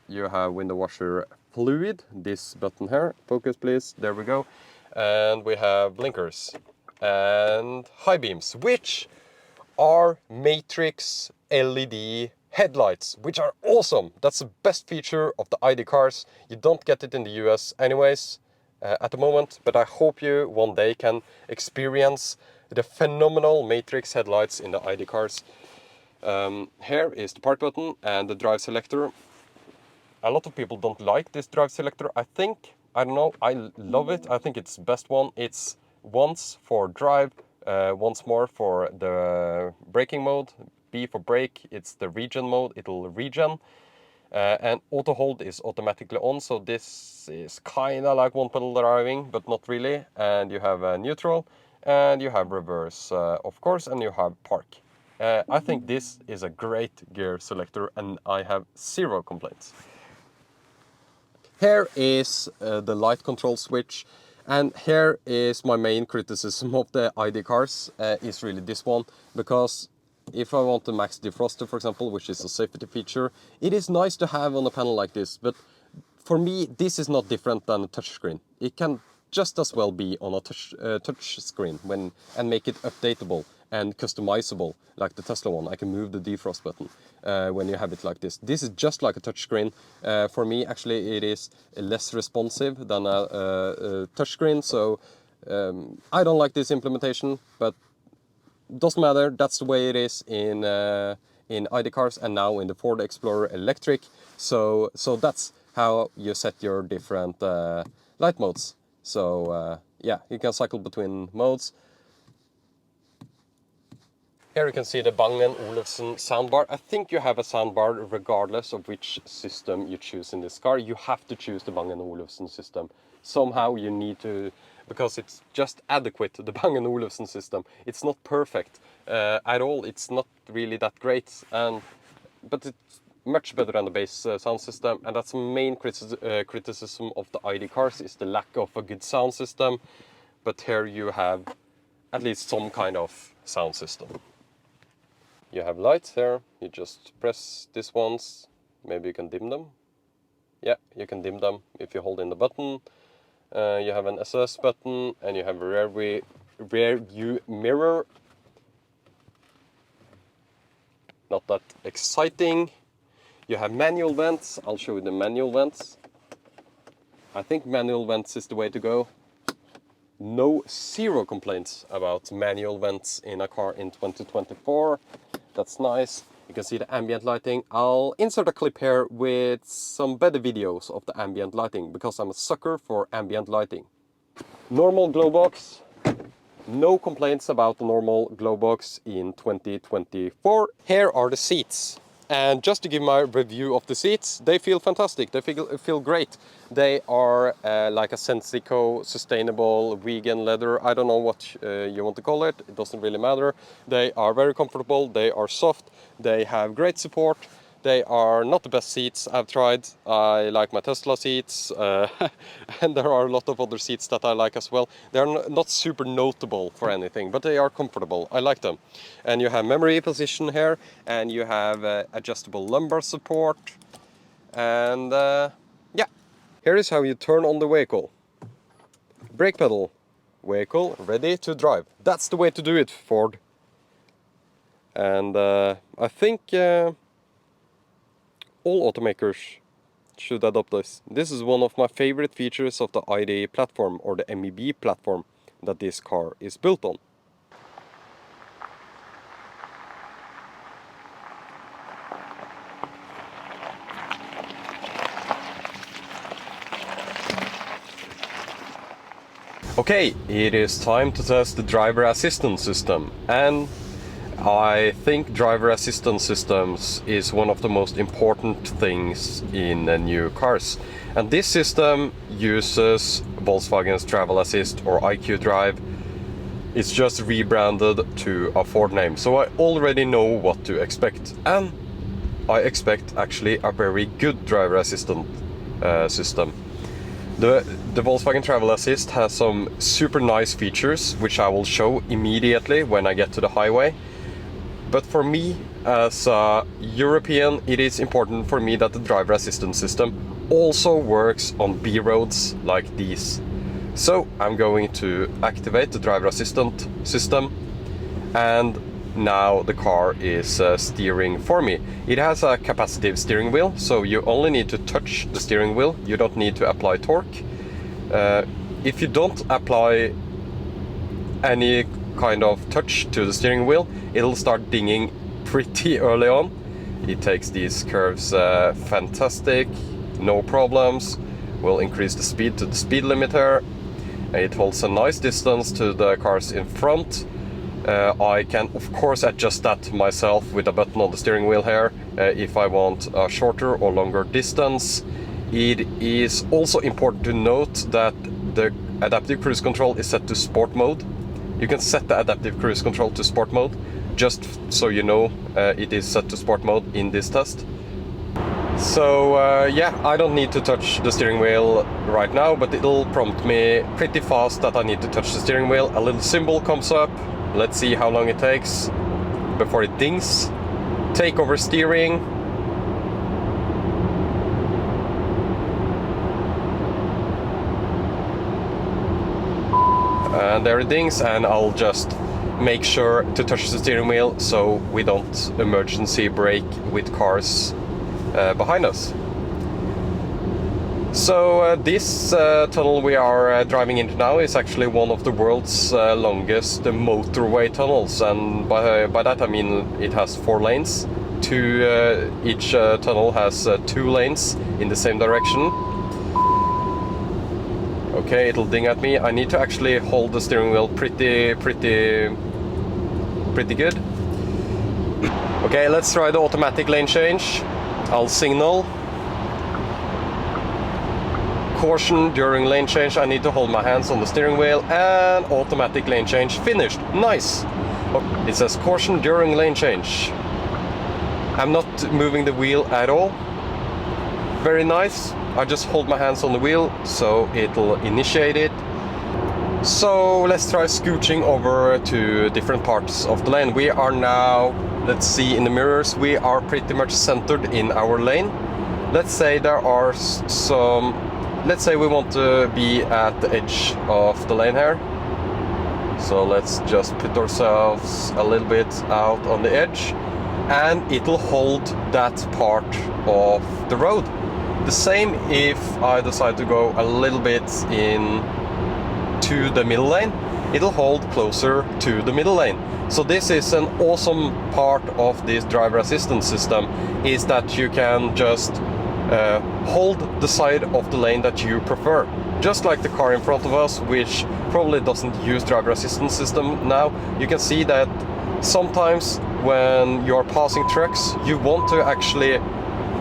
You have window washer fluid, this button here. Focus please, there we go. And we have blinkers and high beams, which are matrix LED headlights, which are awesome. That's the best feature of the ID cars. You don't get it in the US anyways at the moment, but I hope you one day can experience the phenomenal matrix headlights in the ID cars. Here is the park button and the drive selector. A lot of people don't like this drive selector. I don't know, I love it. I think it's the best one. It's once for drive, once more for the braking mode, B for brake, it's the regen mode, it'll regen. And auto hold is automatically on, so this is kind of like one pedal driving, but not really. And you have neutral, and you have reverse, of course, and you have park. I think this is a great gear selector, and I have zero complaints. Here is the light control switch, and here is my main criticism of the ID cars, is really this one, because if I want the max defroster, for example, which is a safety feature, it is nice to have on a panel like this, but for me this is not different than a touchscreen. It can just as well be on a touch screen and make it updatable and customizable, like the Tesla one. I can move the defrost button when you have it like this. This is just like a touchscreen. For me, actually, it is less responsive than a touchscreen, so I don't like this implementation, but doesn't matter. That's the way it is in ID cars and now in the Ford Explorer Electric. So that's how you set your different light modes. So yeah, you can cycle between modes. Here you can see the Bang & Olufsen soundbar. I think you have a soundbar regardless of which system you choose in this car. You have to choose the Bang & Olufsen system. Somehow you need to, because it's just adequate, the Bang & Olufsen system. It's not perfect at all. It's not really that great, but it's much better than the base sound system. And that's the main criticism of the ID cars, is the lack of a good sound system. But here you have at least some kind of sound system. You have lights here, you just press this once, maybe you can dim them. Yeah, you can dim them if you hold in the button. You have an SOS button, and you have a rear view mirror. Not that exciting. You have manual vents. I'll show you the manual vents. I think manual vents is the way to go. zero complaints about manual vents in a car in 2024. That's nice. You can see the ambient lighting. I'll insert a clip here with some better videos of the ambient lighting because I'm a sucker for ambient lighting. Normal glow box. No complaints about the normal glow box in 2024. Here are the seats. And just to give my review of the seats, they feel fantastic. They feel great. They are like a Sensico sustainable vegan leather. I don't know what you want to call it. It doesn't really matter. They are very comfortable. They are soft. They have great support. They are not the best seats I've tried. I like my Tesla seats, and there are a lot of other seats that I like as well. They're not super notable for anything, but they are comfortable. I like them. And you have memory position here, and you have adjustable lumbar support. And yeah, here is how you turn on the vehicle. Brake pedal, vehicle ready to drive. That's the way to do it, Ford. And I think all automakers should adopt this. This is one of my favorite features of the ID platform, or the MEB platform, that this car is built on. Okay, it is time to test the driver assistance system, and I think driver assistance systems is one of the most important things in new cars. And this system uses Volkswagen's Travel Assist, or IQ Drive. It's just rebranded to a Ford name, so I already know what to expect. And I expect actually a very good driver assistant system. The Volkswagen Travel Assist has some super nice features, which I will show immediately when I get to the highway. But for me, as a European, it is important for me that the driver assistance system also works on B roads like these. So I'm going to activate the driver assistant system, and now the car is steering for me. It has a capacitive steering wheel, so you only need to touch the steering wheel. You don't need to apply torque. If you don't apply any kind of touch to the steering wheel, it'll start dinging pretty early on. It takes these curves fantastic, no problems. Will increase the speed to the speed limiter. It holds a nice distance to the cars in front. I can of course adjust that myself with a button on the steering wheel here if I want a shorter or longer distance. It is also important to note that the adaptive cruise control is set to sport mode. You can set the adaptive cruise control to sport mode, just so you know it is set to sport mode in this test. So yeah, I don't need to touch the steering wheel right now, but it'll prompt me pretty fast that I need to touch the steering wheel. A little symbol comes up. Let's see how long it takes before it dings. Take over steering. And there it dings, and I'll just make sure to touch the steering wheel so we don't emergency brake with cars behind us. So this tunnel we are driving into now is actually one of the world's longest motorway tunnels, and by that I mean it has 4 lanes. Each tunnel has 2 lanes in the same direction. Okay, it'll ding at me. I need to actually hold the steering wheel pretty good. Okay, let's try the automatic lane change. I'll signal. Caution during lane change. I need to hold my hands on the steering wheel, and automatic lane change finished. Nice. It says caution during lane change. I'm not moving the wheel at all. Very nice. I just hold my hands on the wheel so it'll initiate it. So let's try scooching over to different parts of the lane. We are now, let's see in the mirrors, we are pretty much centered in our lane. Let's say there are some, let's say we want to be at the edge of the lane here. So let's just put ourselves a little bit out on the edge, and it'll hold that part of the road. The same if I decide to go a little bit in to the middle lane, it'll hold closer to the middle lane. So this is an awesome part of this driver assistance system, is that you can just hold the side of the lane that you prefer. Just like the car in front of us, which probably doesn't use driver assistance system now, you can see that sometimes when you're passing trucks, you want to actually,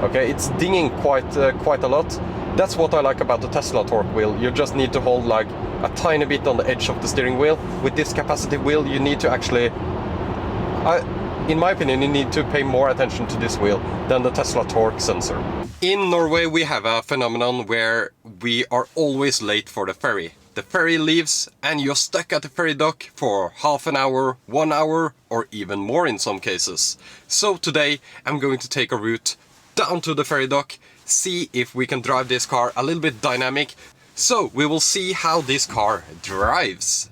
okay, it's dinging quite a lot. That's what I like about the Tesla torque wheel. You just need to hold like a tiny bit on the edge of the steering wheel. With this capacitive wheel, you need to actually, in my opinion, you need to pay more attention to this wheel than the Tesla torque sensor. In Norway, we have a phenomenon where we are always late for the ferry. The ferry leaves and you're stuck at the ferry dock for half an hour, 1 hour, or even more in some cases. So today I'm going to take a route down to the ferry dock, see if we can drive this car a little bit dynamic. So we will see how this car drives.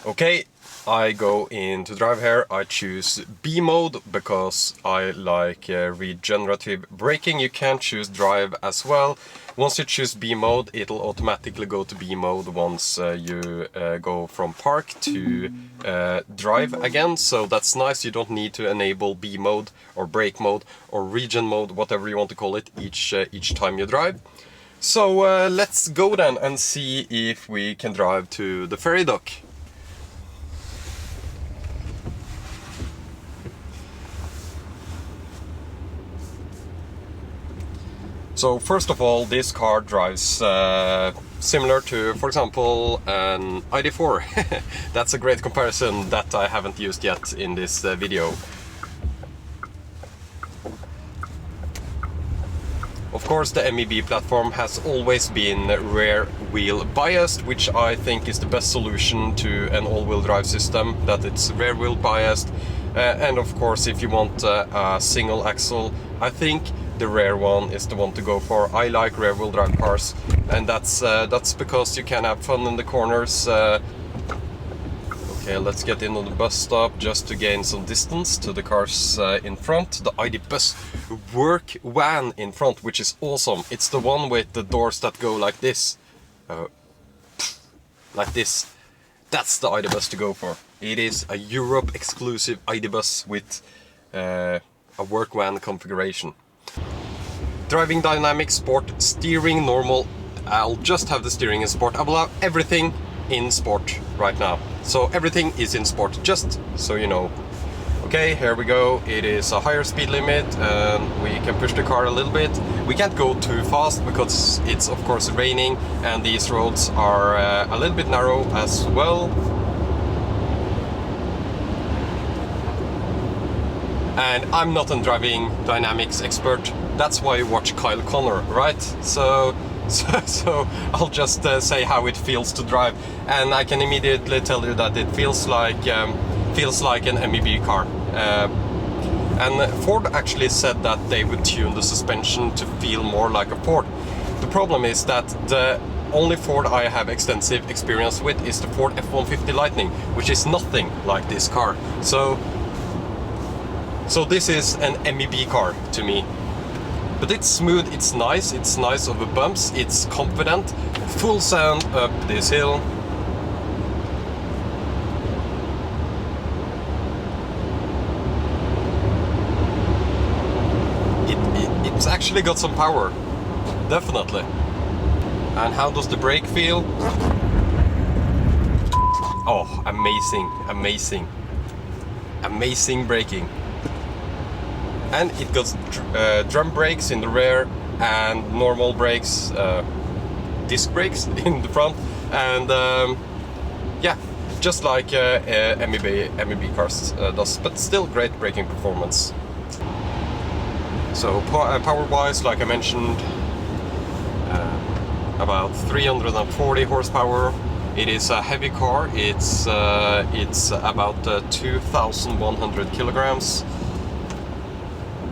Okay, I go into drive here, I choose B mode because I like regenerative braking. You can choose drive as well. Once you choose B mode, it'll automatically go to B mode once you go from park to drive again. So that's nice, you don't need to enable B mode or brake mode or regen mode, whatever you want to call it, each time you drive. So let's go then and see if we can drive to the ferry dock. So first of all, this car drives similar to, for example, an ID4. That's a great comparison that I haven't used yet in this video. Of course, the MEB platform has always been rear wheel biased, which I think is the best solution to an all-wheel drive system, that it's rear wheel biased. And of course, if you want a single axle, I think the rear one is the one to go for. I like rear wheel drive cars, and that's because you can have fun in the corners. Okay, let's get in on the bus stop just to gain some distance to the cars in front. The ID Bus work van in front, which is awesome. It's the one with the doors that go like this. Like this. That's the ID Bus to go for. It is a Europe exclusive ID Bus with a work van configuration. Driving dynamic, sport, steering normal. I'll just have the steering in sport. I will have everything in sport right now. So everything is in sport, just so you know. Okay, here we go. It is a higher speed limit and we can push the car a little bit. We can't go too fast because it's of course raining and these roads are a little bit narrow as well. And I'm not a driving dynamics expert. That's why you watch Kyle Connor, right? So I'll just say how it feels to drive, and I can immediately tell you that it feels like an MEB car. And Ford actually said that they would tune the suspension to feel more like a Ford. The problem is that the only Ford I have extensive experience with is the Ford F-150 Lightning, which is nothing like this car. So this is an MEB car to me. But it's smooth, it's nice over bumps, it's confident, full sound up this hill. It's actually got some power, definitely. And how does the brake feel? Oh, amazing braking. And it got drum brakes in the rear and normal brakes, disc brakes in the front, and yeah, just like MEB cars does, but still great braking performance. So power-wise, like I mentioned, about 340 horsepower. It is a heavy car. It's about 2,100 kilograms.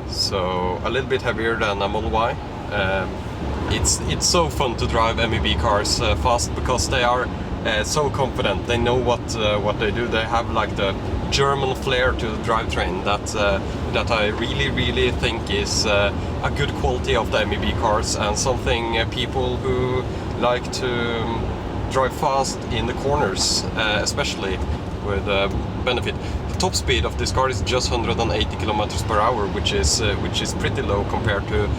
So a little bit heavier than a Model Y. It's so fun to drive MEB cars fast because they are so confident. They know what they do. They have like the German flair to the drivetrain that I really think is a good quality of the MEB cars, and something people who like to drive fast in the corners, especially with benefit. The top speed of this car is just 180 kilometers per hour, which is pretty low compared to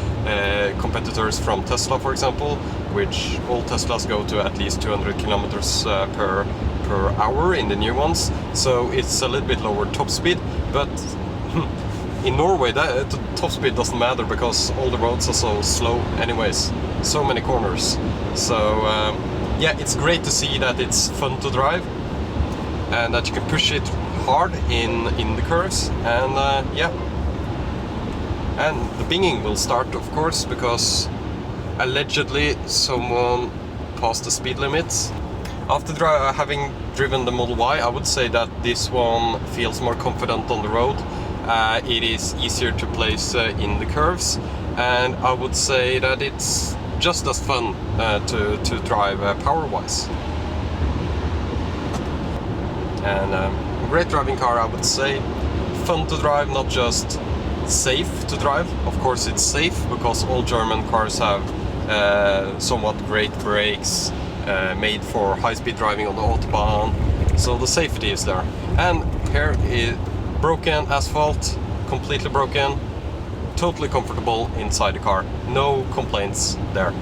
competitors from Tesla, for example, which all Teslas go to at least 200 kilometers per hour in the new ones. So it's a little bit lower top speed, but in Norway the top speed doesn't matter because all the roads are so slow anyways, so many corners. So yeah, it's great to see that it's fun to drive and that you can push it hard in the curves, and yeah, and the binging will start, of course, because allegedly someone passed the speed limits. After having driven the Model Y, I would say that this one feels more confident on the road. It is easier to place in the curves, and I would say that it's just as fun to drive power-wise. And great driving car, I would say. Fun to drive, not just safe to drive. Of course it's safe because all German cars have somewhat great brakes made for high-speed driving on the Autobahn, so the safety is there. And here is broken asphalt, completely broken, totally comfortable inside the car, no complaints there.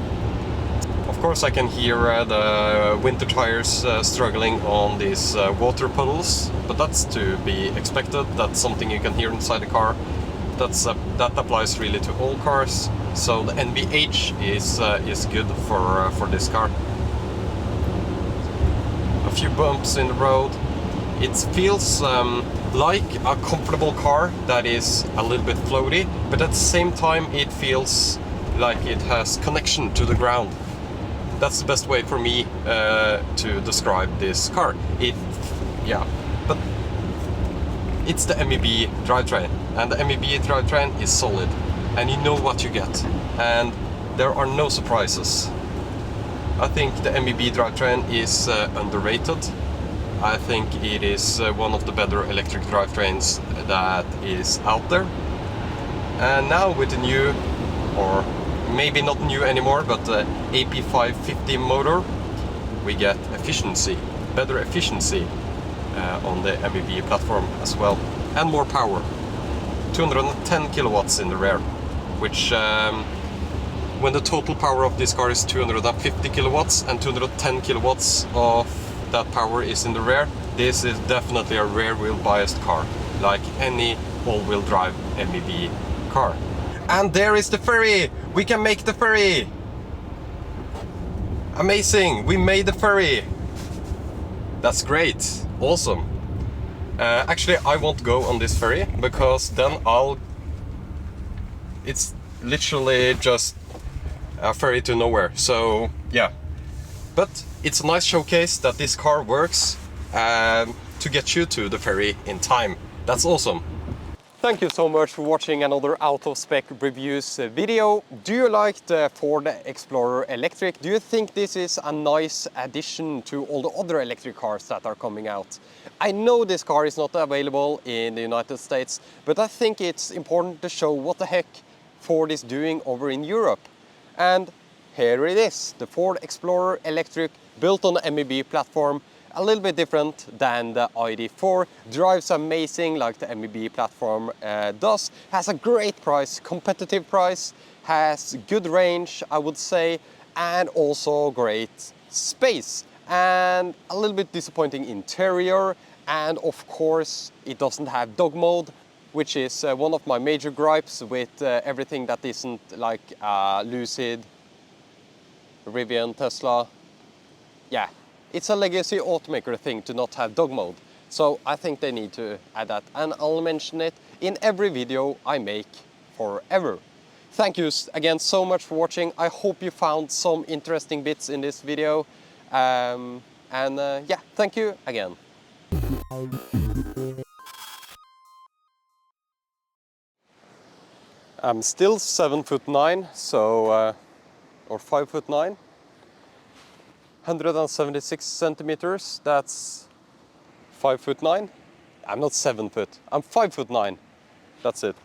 Of course I can hear the winter tires struggling on these water puddles, but that's to be expected. That's something you can hear inside the car. That applies really to all cars, so the NVH is good for this car. A few bumps in the road. It feels like a comfortable car that is a little bit floaty, but at the same time it feels like it has connection to the ground. That's the best way for me to describe this car. Yeah, but it's the MEB drivetrain, and the MEB drivetrain is solid, and you know what you get, and there are no surprises. I think the MEB drivetrain is underrated. I think it is one of the better electric drivetrains that is out there. And now with the new, or maybe not new anymore, but the AP550 motor, we get efficiency, better efficiency on the MEB platform as well, and more power. 210 kilowatts in the rear, which when the total power of this car is 250 kilowatts and 210 kilowatts of that power is in the rear, this is definitely a rear wheel biased car, like any all-wheel drive MEB car. And there is the ferry! We can make the ferry! Amazing! We made the ferry! That's great! Awesome! Actually, I won't go on this ferry, because then it's literally just a ferry to nowhere, so yeah. But it's a nice showcase that this car works to get you to the ferry in time. That's awesome! Thank you so much for watching another Out of Spec Reviews video. Do you like the Ford Explorer Electric? Do you think this is a nice addition to all the other electric cars that are coming out? I know this car is not available in the United States, but I think it's important to show what the heck Ford is doing over in Europe. And here it is, the Ford Explorer Electric, built on the MEB platform. A little bit different than the ID4, drives amazing like the MEB platform does, has a great price, competitive price, has good range I would say, and also great space, and a little bit disappointing interior, and of course it doesn't have dog mode, which is one of my major gripes with everything that isn't like Lucid, Rivian, Tesla. Yeah. It's a legacy automaker thing to not have dog mode, so I think they need to add that, and I'll mention it in every video I make forever. Thank you again so much for watching. I hope you found some interesting bits in this video, and yeah, thank you again. I'm still 7'9", so or 5'9". 176 centimeters, that's 5'9". I'm not 7 foot, I'm 5'9". That's it.